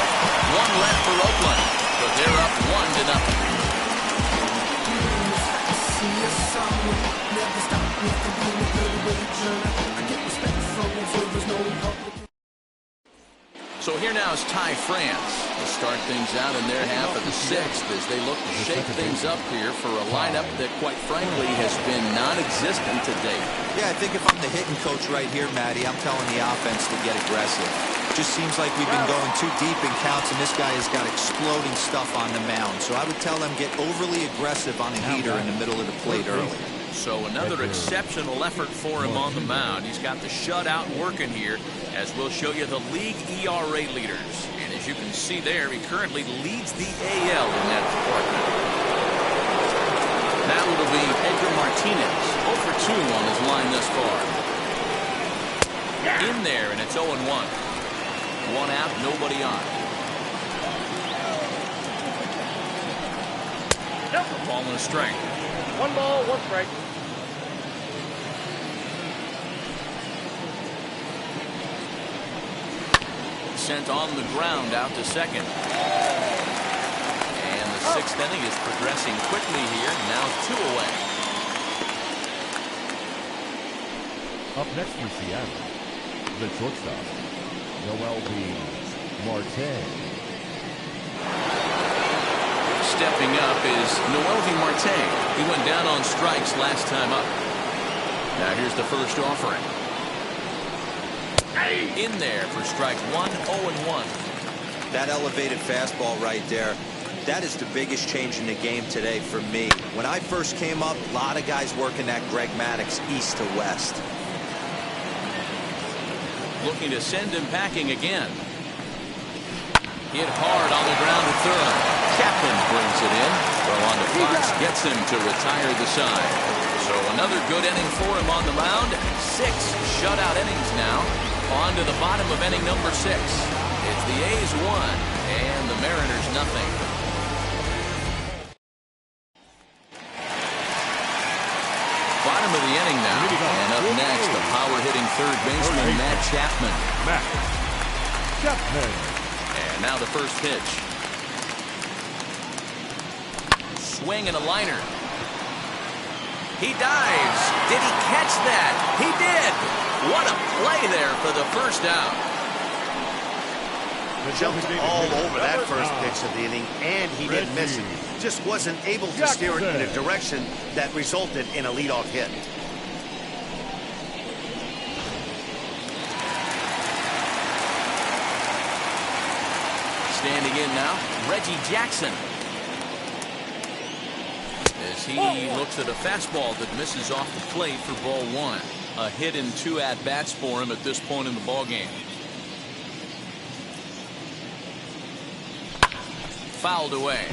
One left for Oakland, but they're up 1-0. So here now is Ty France. They'll start things out in their half of the sixth as they look to shake things up here for a lineup that, quite frankly, has been non-existent to date. Yeah, I think if I'm the hitting coach right here, Matty, I'm telling the offense to get aggressive. Just seems like we've been going too deep in counts, and this guy has got exploding stuff on the mound. So I would tell them get overly aggressive on a heater in the middle of the plate early. So another exceptional effort for him on the mound. He's got the shutout working here, as we'll show you the league ERA leaders. And as you can see there, he currently leads the AL in that department. Now it'll be Edgar Martinez, 0 for 2 on his line thus far. In there, and it's 0-1. One out, nobody on. Ball and a strike. 1 ball, 1 strike. Sent on the ground out to second. And the sixth inning is progressing quickly here. Now 2 away. Up next for Seattle, the shortstop, Caliball209's. Stepping up is Noelvi Marte. He went down on strikes last time up. Now here's the first offering. In there for strike 1, 0-1. That elevated fastball right there, that is the biggest change in the game today for me. When I first came up, a lot of guys working that Greg Maddux east to west. Looking to send him packing again. Hit hard on the ground to third. Chapman brings it in. Throw on the Fox gets him to retire the side. So another good inning for him on the mound. 6 shutout innings now. On to the bottom of inning number 6. It's the A's 1 and the Mariners nothing. Bottom of the inning now. And up next, the power-hitting third baseman, Matt Chapman. And now the first pitch. Swing and a liner. He dives. Did he catch that? He did. What a play there for the first out. Jumped all over that first pitch of the inning, and he didn't miss it. Just wasn't able to steer it in a direction that resulted in a leadoff hit. Standing in now, Reggie Jackson. As he looks at a fastball that misses off the plate for ball 1. A hit in 2 at-bats for him at this point in the ballgame. Fouled away.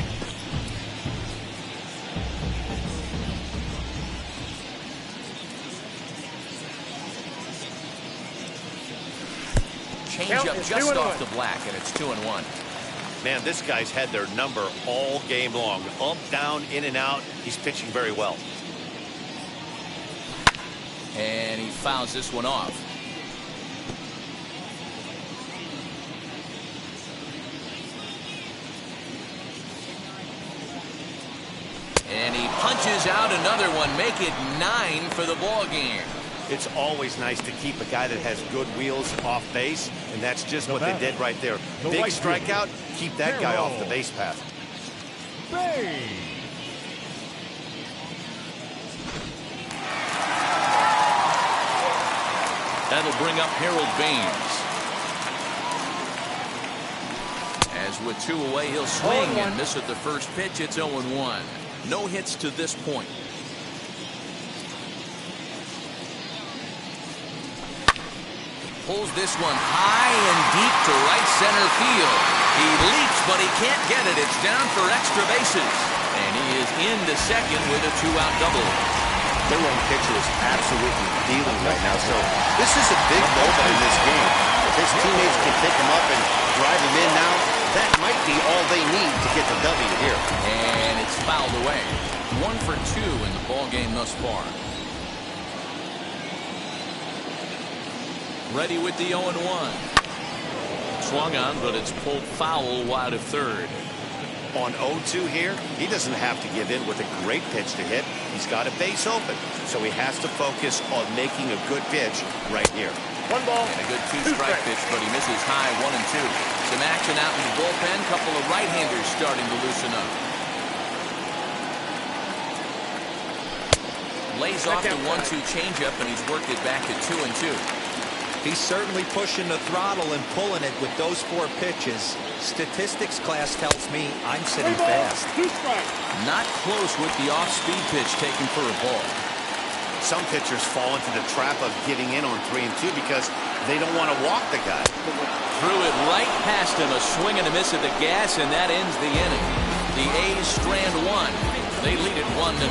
changeup just off the black, and it's 2-1. Man, this guy's had their number all game long. Up, down, in and out. He's pitching very well. And he fouls this one off. And he punches out another one, make it 9 for the ball game. It's always nice to keep a guy that has good wheels off base, and that's just what they did right there. Big strikeout, keep that guy off the base path. That'll bring up Harold Baines. As with 2 away, he'll swing and miss at the first pitch. It's 0-1. No hits to this point. Pulls this one high and deep to right center field. He leaps, but he can't get it. It's down for extra bases. And he is into second with a 2-out double. Their own pitcher is absolutely dealing right now, so this is a big moment in this game. If his teammates can pick him up and drive him in now, that might be all they need to get the W here. And it's fouled away. 1 for 2 in the ball game thus far. Ready with the 0-1. Swung on, but it's pulled foul wide of third. On 0-2 here, he doesn't have to give in with a great pitch to hit. He's got a base open, so he has to focus on making a good pitch right here. 1 ball. And a good 2-strike pitch, but he misses high 1 and 2. Some action out in the bullpen. Couple of right-handers starting to loosen up. Lays off the 1-2 changeup, and he's worked it back to 2 and 2. He's certainly pushing the throttle and pulling it with those 4 pitches. Statistics class tells me I'm sitting fast. 2 strikes. Not close with the off-speed pitch taken for a ball. Some pitchers fall into the trap of giving in on 3 and 2 because they don't want to walk the guy. Threw it right past him, a swing and a miss at the gas, and that ends the inning. The A's strand 1. They lead it 1-0.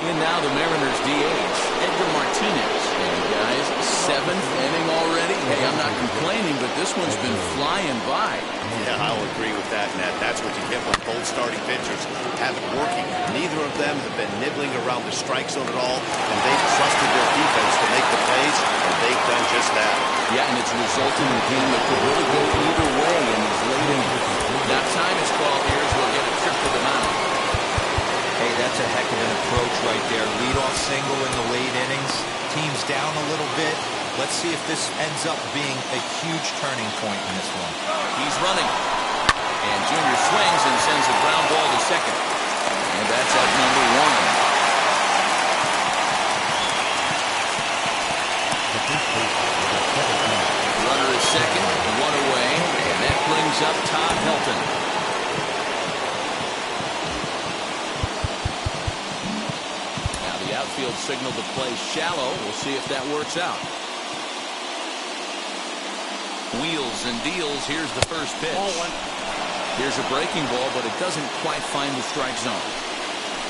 In now the Mariners DH, Edgar Martinez. And guys, 7th inning already. Hey, I'm not complaining, but this one's been flying by. Yeah, I'll agree with that, Ned. That's what you get when both starting pitchers have it working. Neither of them have been nibbling around the strike zone at all, and they've trusted their defense to make the plays, and they've done just that. Yeah, and it's resulted in a game that could really go either way in these late innings. Now time is called here as we'll get a trip to the mound. Hey, that's a heck of an approach right there. Leadoff single in the late innings. Team's down a little bit. Let's see if this ends up being a huge turning point in this one. He's running. And Junior swings and sends a ground ball to second. And that's out number 1. Runner is second, 1 away. And that brings up Todd Helton. Outfield signal to play shallow. We'll see if that works out. Wheels and deals. Here's the first pitch. Here's a breaking ball, but it doesn't quite find the strike zone.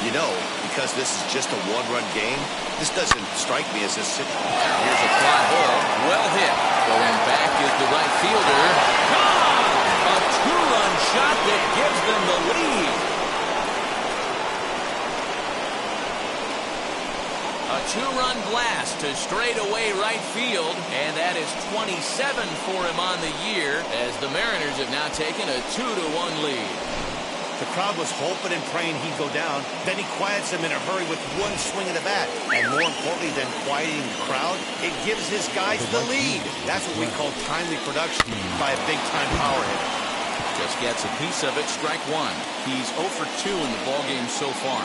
You know, because this is just a 1-run game, this doesn't strike me as a sit. Here's a fly ball. Well hit. Going back is the right fielder. Gone! A 2-run shot that gives them the lead. A 2-run blast to straightaway right field, and that is 27 for him on the year as the Mariners have now taken a 2-1 lead. The crowd was hoping and praying he'd go down. Then he quiets them in a hurry with 1 swing of the bat. And more importantly than quieting the crowd, it gives his guys the lead. That's what we call timely production by a big-time power hitter. Just gets a piece of it, strike 1. He's 0 for 2 in the ballgame so far.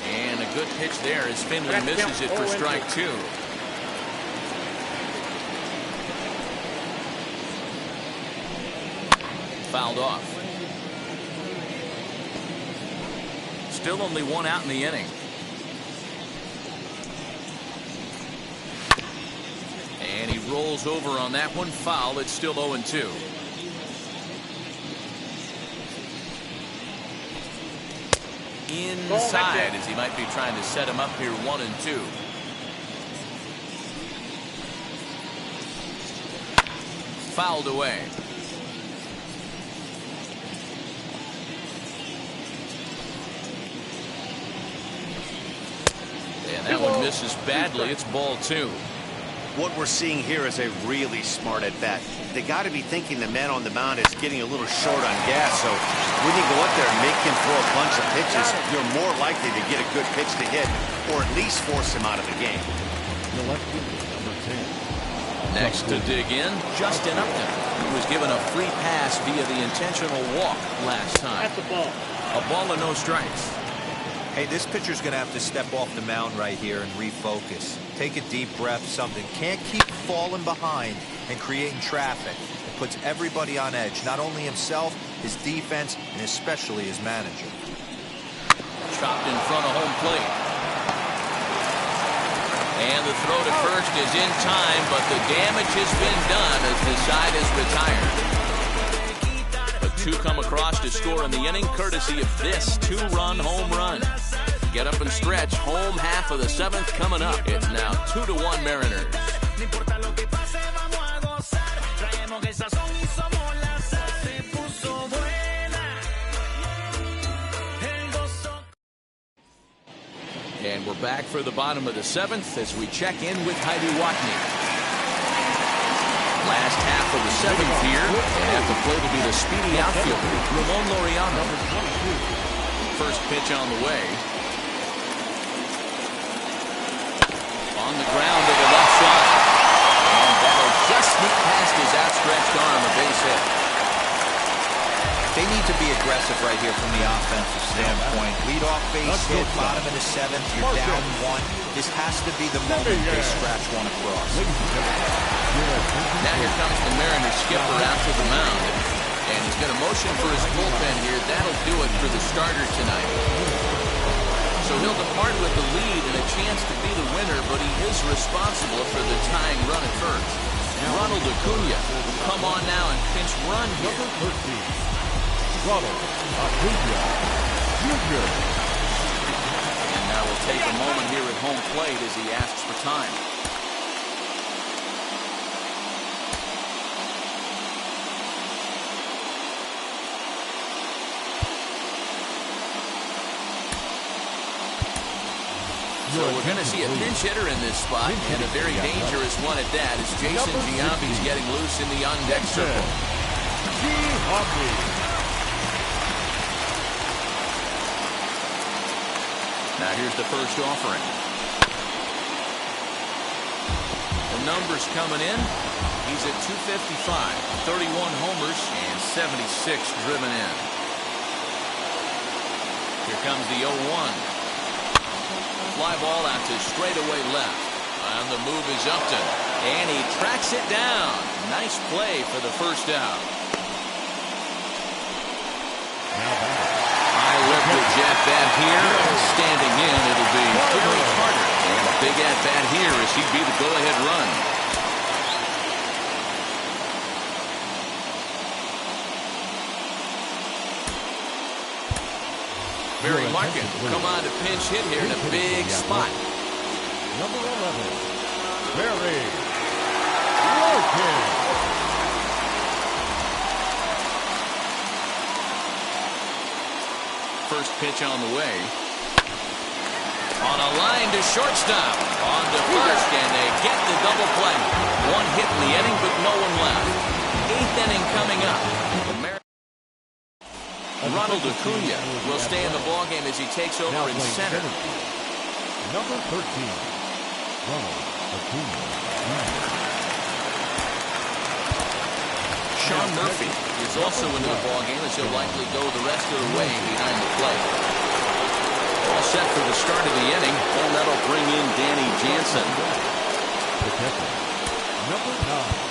And a good pitch there as Finley misses it for strike 2. Fouled off. Still only 1 out in the inning. And he rolls over on that one. Foul. It's still 0-2. inside as he might be trying to set him up here 1-2. Fouled away. And that one misses badly. It's ball 2. What we're seeing here is a really smart at bat. They got to be thinking the man on the mound is getting a little short on gas. So when you go up there and make him throw a bunch of pitches, you're more likely to get a good pitch to hit, or at least force him out of the game. The left fielder, number 10. Next to dig in, Justin Upton, who was given a free pass via the intentional walk last time. That's a ball. A ball and no strikes. Hey, this pitcher's going to have to step off the mound right here and refocus. Take a deep breath, something. Can't keep falling behind and creating traffic. It puts everybody on edge, not only himself, his defense, and especially his manager. Chopped in front of home plate. And the throw to first is in time, but the damage has been done as the side is retired. The 2 come across to score in the inning, courtesy of this 2-run home run. Get up and stretch. Home half of the 7th coming up. It's now 2-1 Mariners. And we're back for the bottom of the 7th as we check in with Heidi Watney. Last half of the 7th here, and at the plate will be the speedy outfielder, Ramon Laureano. First pitch on the way. On the ground to the left side. And that'll just sneak past his outstretched arm, a base hit. They need to be aggressive right here from the offensive standpoint. Lead off base hit, bottom of the 7th, you're down 1. This has to be the moment they scratch one across. Now here comes the Mariners skipper out to the mound. And he's going to motion for his bullpen here. That'll do it for the starter tonight. So he'll depart with the lead and a chance to be the winner, but he is responsible for the tying run at first. Ronald Acuna will come on now and pinch run here. Number 13, Ronald Acuna Jr. And now we'll take a moment here at home plate as he asks for time. So we're going to see a pinch hitter in this spot, and a very dangerous one at that, as Jason Giambi's getting loose in the on-deck circle. Now here's the first offering. The numbers coming in. He's at 255, 31 homers, and 76 driven in. Here comes the 0-1. Fly ball out to straightaway left. And the move is Upton. And he tracks it down. Nice play for the first out. High leverage at bat here. Standing in, it'll be Gary Carter. And a big at bat here as he'd be the go-ahead run. Barry Larkin will come on to pinch hit here in a big spot. Number 11, Barry Larkin. First pitch on the way. On a line to shortstop. On to first, and they get the double play. One hit in the inning, but no one left. 8th inning coming up. Ronald Acuna will stay in the ballgame as he takes over in center. Number 13, Ronald Acuna. Sean Murphy is also into the ballgame as he'll likely go the rest of the way behind the plate. All set for the start of the inning, and that'll bring in Danny Jansen. Protector, number 9.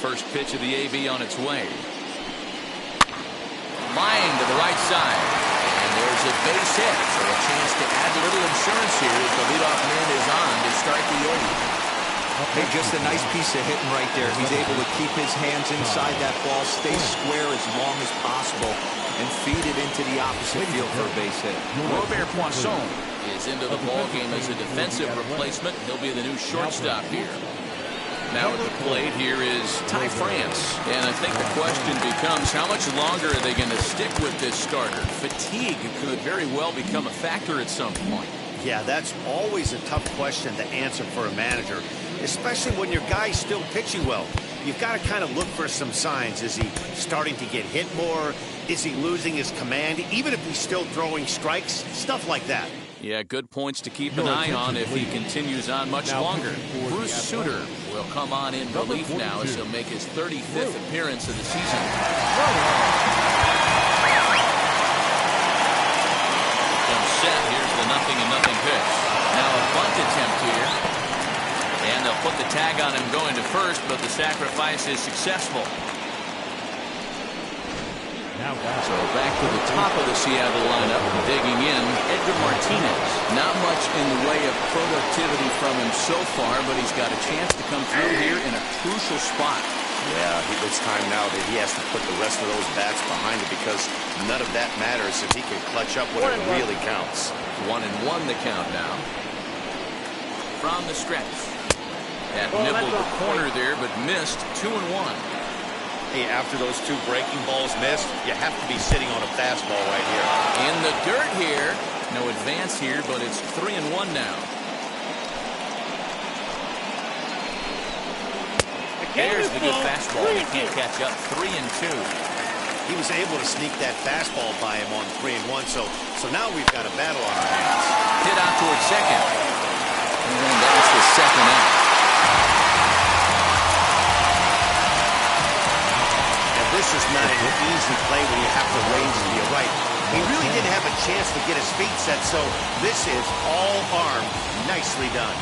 First pitch of the AB on its way. Line to the right side. And There's a base hit, so a chance to add a little insurance here as the leadoff man is on to start the 8th. Hey, just a nice piece of hitting right there. He's able to keep his hands inside that ball, stay square as long as possible, and feed it into the opposite field for a base hit. Robert Poisson is into the ballgame as a defensive replacement. He'll be the new shortstop here. Now at the plate here is Ty France. And I think the question becomes, how much longer are they going to stick with this starter? Fatigue could very well become a factor at some point. Yeah, that's always a tough question to answer for a manager, especially when your guy's still pitching well. You've got to kind of look for some signs. Is he starting to get hit more? Is he losing his command? Even if he's still throwing strikes, stuff like that. Yeah, good points to keep an eye on if he continues on much longer. Bruce Sutter will come on in relief now as he'll make his 35th appearance of the season. Comes set. Here's the 0-0 pitch. Now a bunt attempt here. And they'll put the tag on him going to first, but the sacrifice is successful. So back to the top of the Seattle lineup, digging in, Edgar Martinez. Not much in the way of productivity from him so far, but he's got a chance to come through here in a crucial spot. Yeah, it's time now that he has to put the rest of those bats behind him, because none of that matters if he can clutch up when it really counts. 1-1 the count now. From the stretch. That nibbled the corner there, but missed. 2-1. Hey, after those 2 breaking balls missed, you have to be sitting on a fastball right here. In the dirt here. No advance here, but it's 3-1 now. There's the good fastball. He can't catch up. 3-2. He was able to sneak that fastball by him on 3-1, so now we've got a battle on our hands. Hit out towards second. And that's the second out. This is not an easy play when you have to range to your right. He really didn't have a chance to get his feet set, so this is all arm. Nicely done.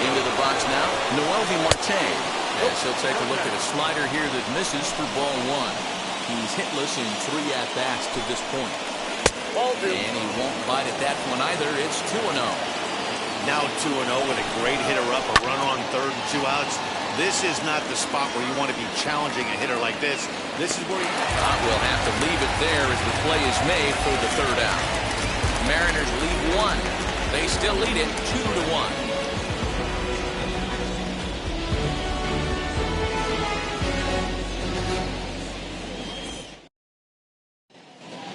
Into the box now, Noelvi Marte. As he'll take a look at a slider here that misses for ball 1. He's hitless in 3 at-bats to this point. And he won't bite at that one either. It's 2-0. Now 2-0 with a great hitter up, a runner on third and 2 outs. This is not the spot where you want to be challenging a hitter like this. This is where you will have to leave it there as the play is made for the 3rd out. Mariners lead 1. They still lead it 2-1.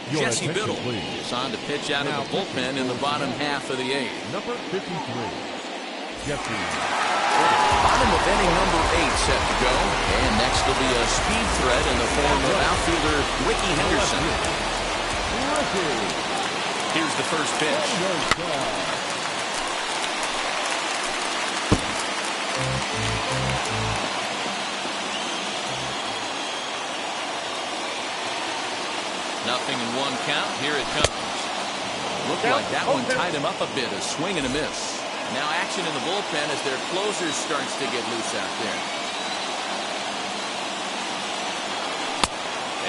Jesse Biddle is on to pitch out of the bullpen in the bottom half of the 8th. Number 53, Jesse. Bottom of inning number 8 set to go. And next will be a speed threat in the form of outfielder Ricky Henderson. Here's the first pitch. Nothing in 1 count. Here it comes. Looked like that one tied him up a bit. A swing and a miss. Now action in the bullpen as their closer starts to get loose out there.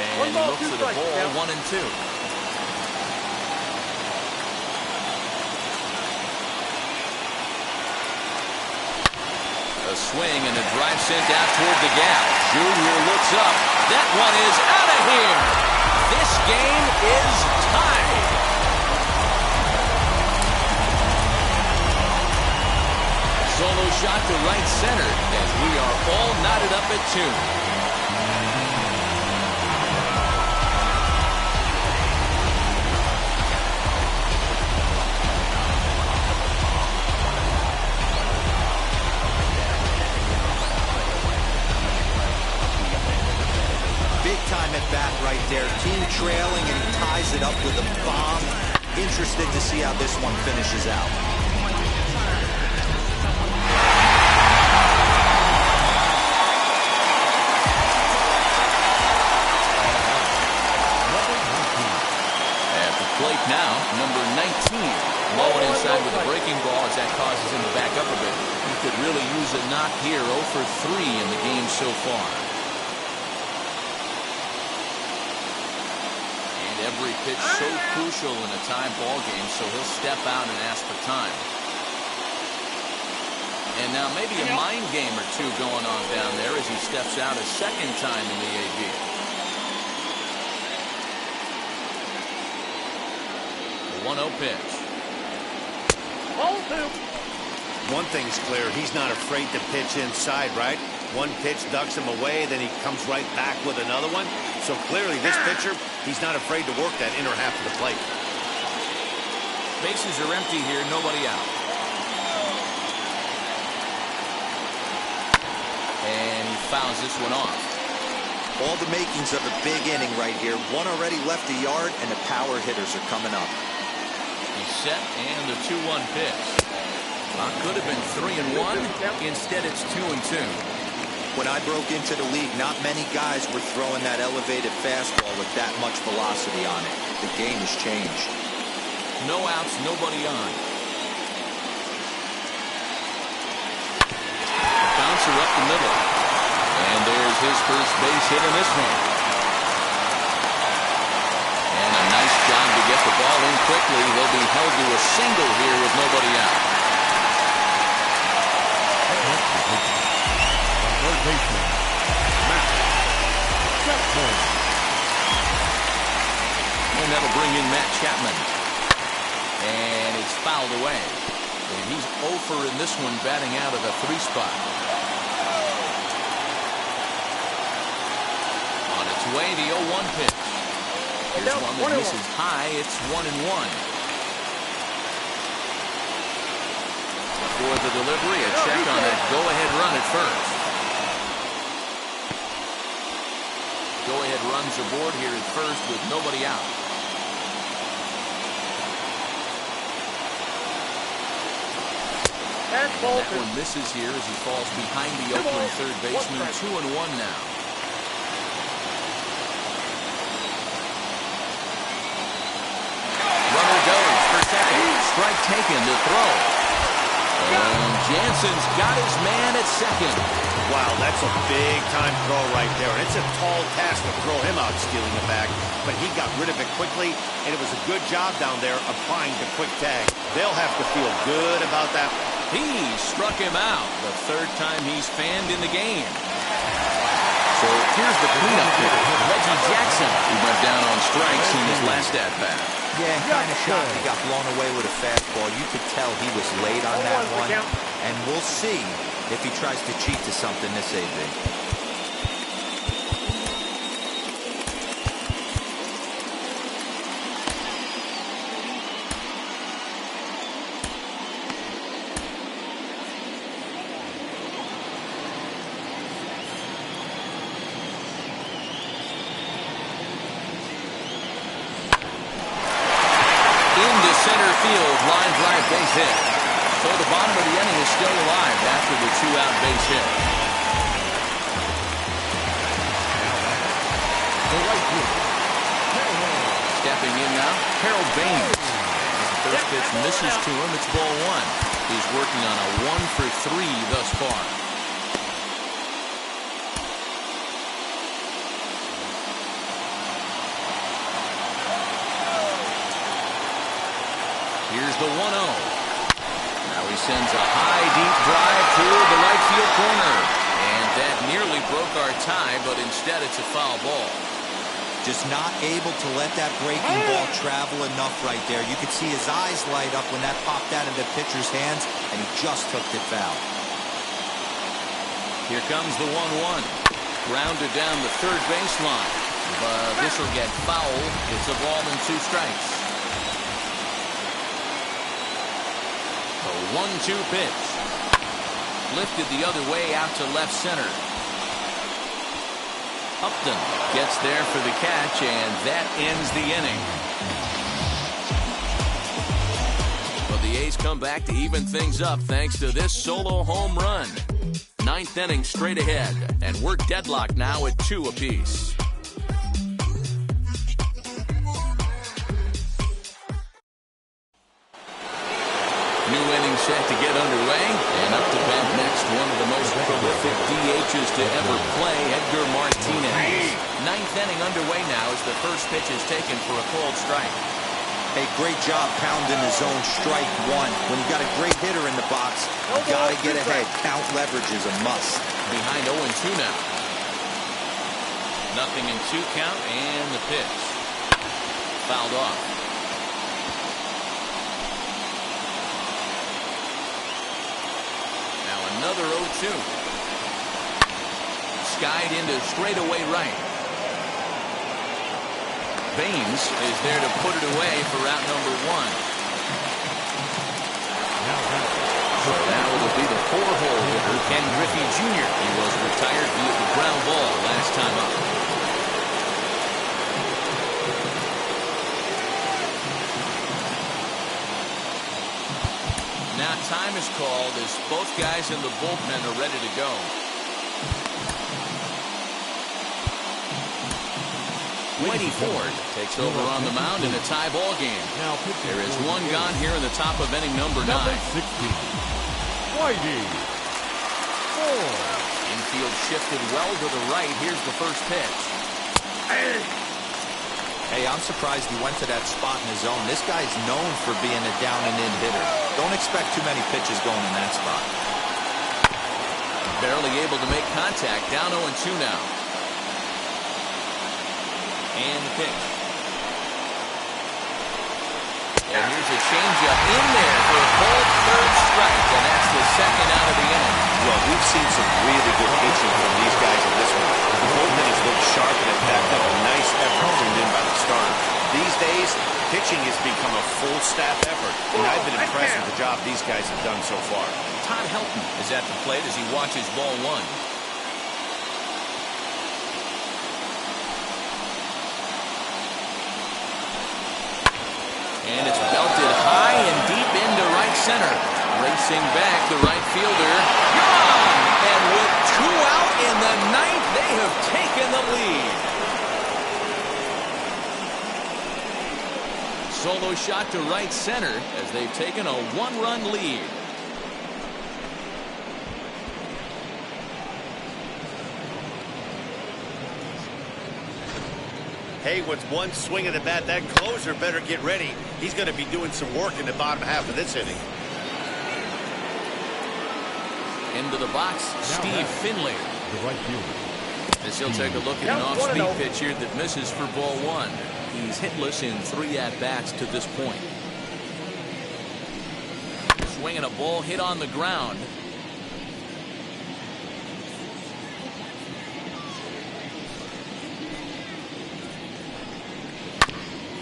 And he looks at the ball. 1-2. A swing and a drive sent out toward the gap. Junior looks up. That one is out of here. This game is tied. Solo shot to right center as we are all knotted up at 2. Time at bat right there. Team trailing, and he ties it up with a bomb. Interested to see how this one finishes out. At the plate now, number 19. Low and inside with a breaking ball as that causes him to back up a bit. He could really use a knock here. 0 for 3 in the game so far. every pitch so crucial in a tie ball game, so he'll step out and ask for time. And now maybe a mind game or two going on down there as he steps out a second time in the AB. The 1-0 pitch. Ball 2. One thing's clear, he's not afraid to pitch inside, right? One pitch ducks him away, then he comes right back with another one. So clearly this pitcher, he's not afraid to work that inner half of the plate. Bases are empty here, nobody out. And he fouls this one off. All the makings of a big inning right here. One already left the yard, and the power hitters are coming up. He's set, and the 2-1 pitch. Could have been 3-1. Instead, it's 2-2. When I broke into the league, not many guys were throwing that elevated fastball with that much velocity on it. The game has changed. No outs, nobody on. Bouncer up the middle. And there's his first base hit in this one. And a nice job to get the ball in quickly. He'll be held to a single here with nobody out. Third baseman, Matt Chapman. And that'll bring in Matt Chapman. And it's fouled away. And he's 0 for in this one, batting out of the 3 spot. On its way, the 0-1 pitch. Here's one that misses high. It's 1-1. For the delivery, a check on a go-ahead run at first. Go-ahead runs aboard here at first with nobody out. And ball that 2. one misses here as he falls behind the Oakland third baseman. 2-1 now. Runner goes for second. Strike taken to throw. And Jansen's got his man at second. Wow, that's a big-time throw right there. And it's a tall task to throw him out stealing the bag, but he got rid of it quickly, and it was a good job down there applying the quick tag. They'll have to feel good about that. He struck him out the third time he's fanned in the game. So here's the cleanup hitter, Reggie Jackson, who went down on strikes in his last at-bat. Yeah, kind of shocked he got blown away with a fastball. You could tell he was late on that one. And we'll see if he tries to cheat to something this AB. Center field, line drive base hit. So the bottom of the inning is still alive after the 2-out base hit. Stepping in now, Harold Baines. The first pitch misses to him. It's ball 1. He's working on a 1 for 3 thus far. Here's the 1-0. Now he sends a high, deep drive toward the right field corner. And that nearly broke our tie, but instead it's a foul ball. Just not able to let that breaking ball travel enough right there. You could see his eyes light up when that popped out of the pitcher's hands, and he just took it foul. Here comes the 1-1. Grounded down the third baseline. But this will get fouled. It's a ball and 2 strikes. 1-2 pitch. Lifted the other way out to left center. Upton gets there for the catch, and that ends the inning. Well, the A's come back to even things up thanks to this solo home run. 9th inning straight ahead, and we're deadlocked now at 2 apiece. New inning set to get underway, and up to bat next, one of the most prolific prolific DHs to ever play, Edgar Martinez. Ninth inning underway now as the first pitch is taken for a called strike. Hey, great job pounding the zone, strike one. When you got a great hitter in the box, you got to get ahead. Count leverage is a must. Behind 0-2 now. 0-2 count, and the pitch. Fouled off. Now another 0-2. Skied into straightaway right. Baines is there to put it away for out number one. So now it'll be the four-hole hitter, Ken Griffey Jr. He was retired via the ground ball last time up. Now time is called as both guys in the bullpen are ready to go. Whitey Ford takes over on the mound in a tie ball game. There is one gone here in the top of inning number 9. Number 16, Whitey Ford. Infield shifted well to the right. Here's the first pitch. Hey, I'm surprised he went to that spot in his zone. This guy's known for being a down and in hitter. Don't expect too many pitches going in that spot. Barely able to make contact. Down 0-2 now. And the pitch. And here's a changeup in there for a bold third strike, and that's the second out of the inning. Well, we've seen some really good pitching from these guys in this one. The bullpen has looked sharp and has backed up a nice effort turned in by the starter. These days, pitching has become a full staff effort, and I've been impressed with the job these guys have done so far. Todd Helton is at the plate as he watches ball one. And it's belted high and deep into right center. Racing back, the right fielder. Gone! And with 2 out in the 9th, they have taken the lead. Solo shot to right center as they've taken a 1-run lead. Hey, with one swing of the bat, that closer better get ready. He's going to be doing some work in the bottom half of this inning. Into the box, Steve Finley. The right fielder. As he'll take a look at an off-speed pitch here that misses for ball one. He's hitless in 3 at-bats to this point. Swinging a ball hit on the ground.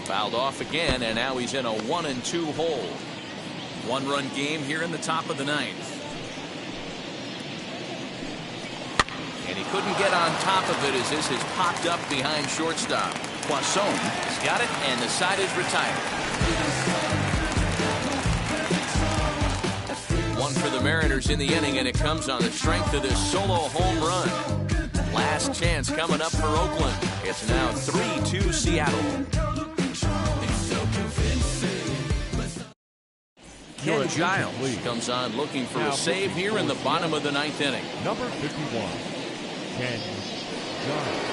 Fouled off again, and now he's in a 1-2 hole. 1-run game here in the top of the 9th. And he couldn't get on top of it as this has popped up behind shortstop. Poisson has got it, and the side is retired. 1 for the Mariners in the inning, and it comes on the strength of this solo home run. Last chance coming up for Oakland. It's now 3-2 Seattle. Ken Giles comes on looking for a save here in the bottom of the 9th inning. Number 51, Ken Giles.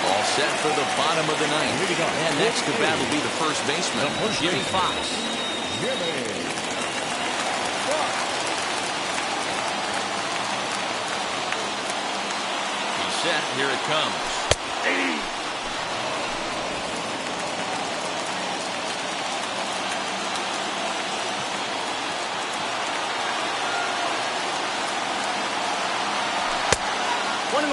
All set for the bottom of the 9th. And next to bat will be the first baseman, Jimmy Fox. He's set. Here it comes. 1-1.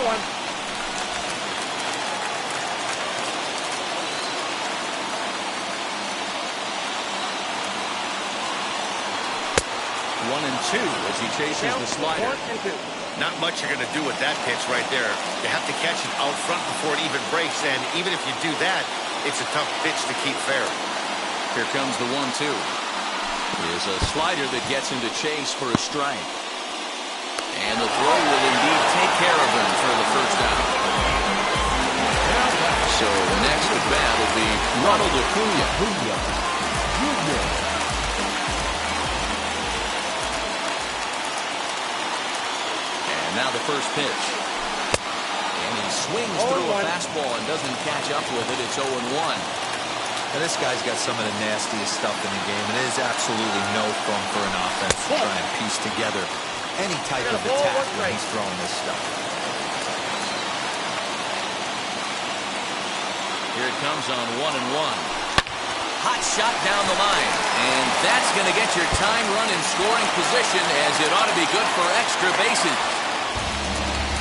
One and two as he chases the slider. Not much you're going to do with that pitch right there. You have to catch it out front before it even breaks, and even if you do that, it's a tough pitch to keep fair. Here comes the 1-2. Here's a slider that gets him to chase for a strike. And the throw will indeed take care of him for the first out. So next at bat will be Ronald Acuna. Jr. And now the first pitch. And he swings through a fastball and doesn't catch up with it. It's 0-1. Now, this guy's got some of the nastiest stuff in the game, and it is absolutely no fun for an offense to try and piece together any type of attack when he's throwing this stuff. Here it comes on 1-1. Hot shot down the line. And that's going to get your time run in scoring position, as it ought to be good for extra bases.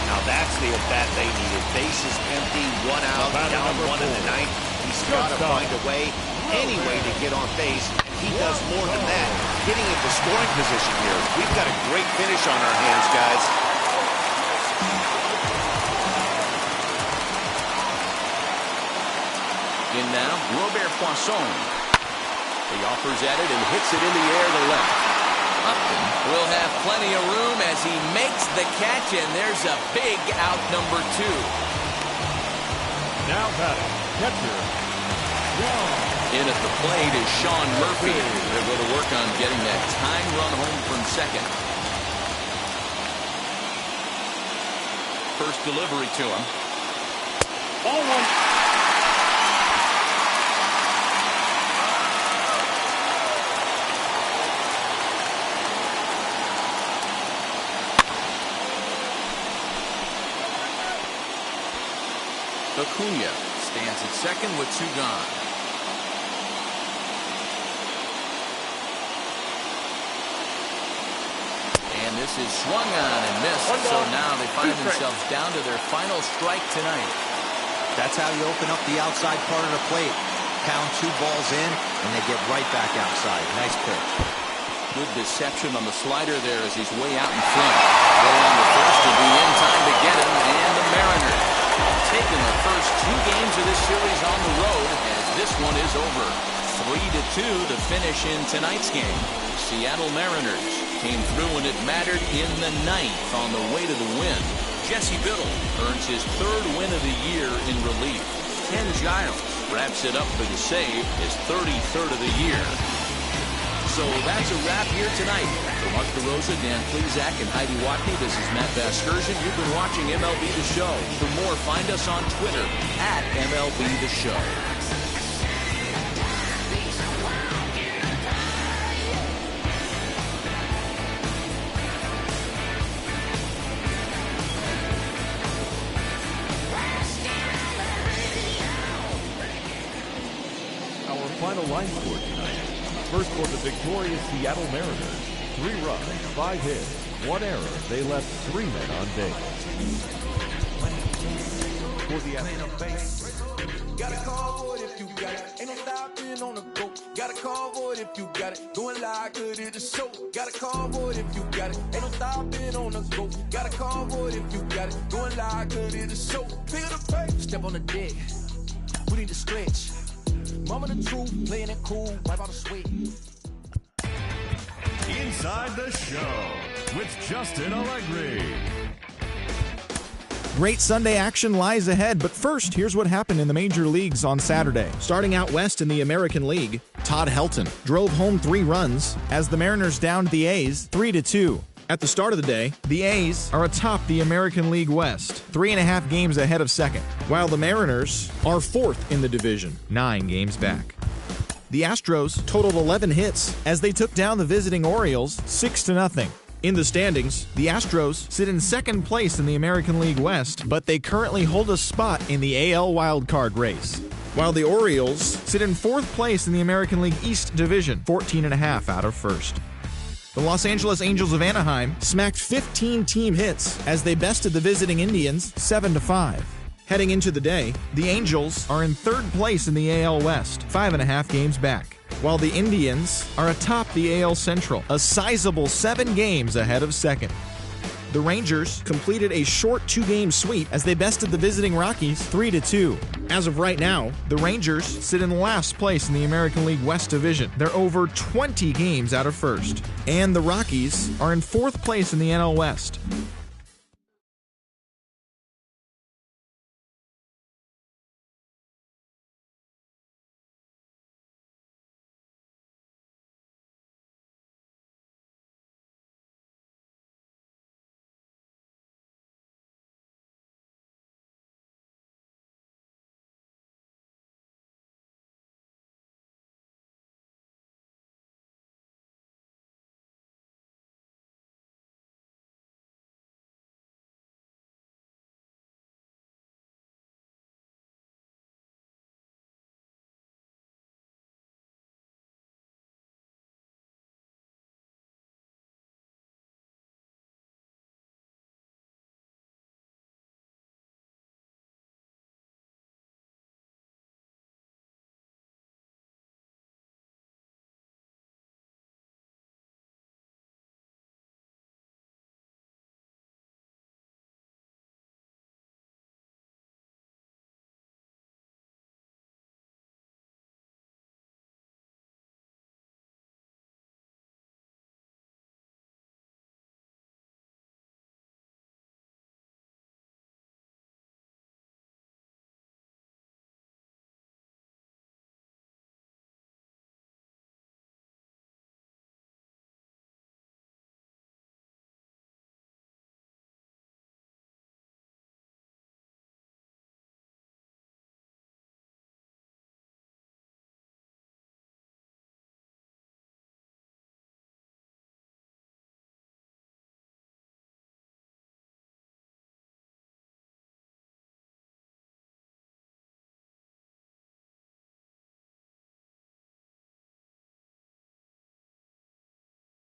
Now that's the at-bat they needed. Bases empty, one out, down one in the ninth. He's got to find a way, any way to get on base. He does more than that, getting into scoring position here. We've got a great finish on our hands, guys. In now, Robert Poisson. He offers at it and hits it in the air to left. Upton will have plenty of room as he makes the catch, and there's a big out, number 2. Now batting, catcher, In at the plate is Sean Murphy. They're going to work on getting that time run home from second. First delivery to him. Ball 1. Acuna stands at second with 2 gone. And this is swung on and missed. So now they find themselves down to their final strike tonight. That's how you open up the outside part of the plate. Pound 2 balls in, and they get right back outside. Nice pitch. Good deception on the slider there as he's way out in front. Way on the first to be in time to get him. And the Mariners taking the first 2 games of this series on the road, as this one is over. 3-2 to finish in tonight's game. Seattle Mariners came through when it mattered in the 9th on the way to the win. Jesse Biddle earns his 3rd win of the year in relief. Ken Giles wraps it up for the save, his 33rd of the year. So that's a wrap here tonight. For Mark DeRosa, Dan Plezak, and Heidi Watney, this is Matt Vasgersian. You've been watching MLB The Show. For more, find us on Twitter at MLB The Show. our final line score tonight. First for the victorious Seattle Mariners, 3 runs, 5 hits, 1 error. They left 3 men on base. For the Gotta call for it if you got it. Ain't no stopping on the go. Gotta call for it if you got it. Going live, good it is so. Gotta call for it if you got it. Ain't no stopping on the go. Gotta call for it if you got it. Going live, good it is so. Feel the pace. Step on the deck. We need to stretch. Mama the truth, playing it cool. Wipe out the sweat. Inside the Show with Justin Allegri. Great Sunday action lies ahead, but first, here's what happened in the major leagues on Saturday. Starting out west in the American League, Todd Helton drove home 3 runs as the Mariners downed the A's 3-2. At the start of the day, the A's are atop the American League West, 3.5 games ahead of second, while the Mariners are 4th in the division, 9 games back. The Astros totaled 11 hits as they took down the visiting Orioles 6-0. In the standings, the Astros sit in second place in the American League West, but they currently hold a spot in the AL wildcard race, while the Orioles sit in 4th place in the American League East Division, 14.5 out of first. The Los Angeles Angels of Anaheim smacked 15 team hits as they bested the visiting Indians 7-5. Heading into the day, the Angels are in 3rd place in the AL West, 5.5 games back, while the Indians are atop the AL Central, a sizable 7 games ahead of second. The Rangers completed a short 2-game sweep as they bested the visiting Rockies 3-2. As of right now, the Rangers sit in last place in the American League West Division. They're over 20 games out of first. And the Rockies are in 4th place in the NL West.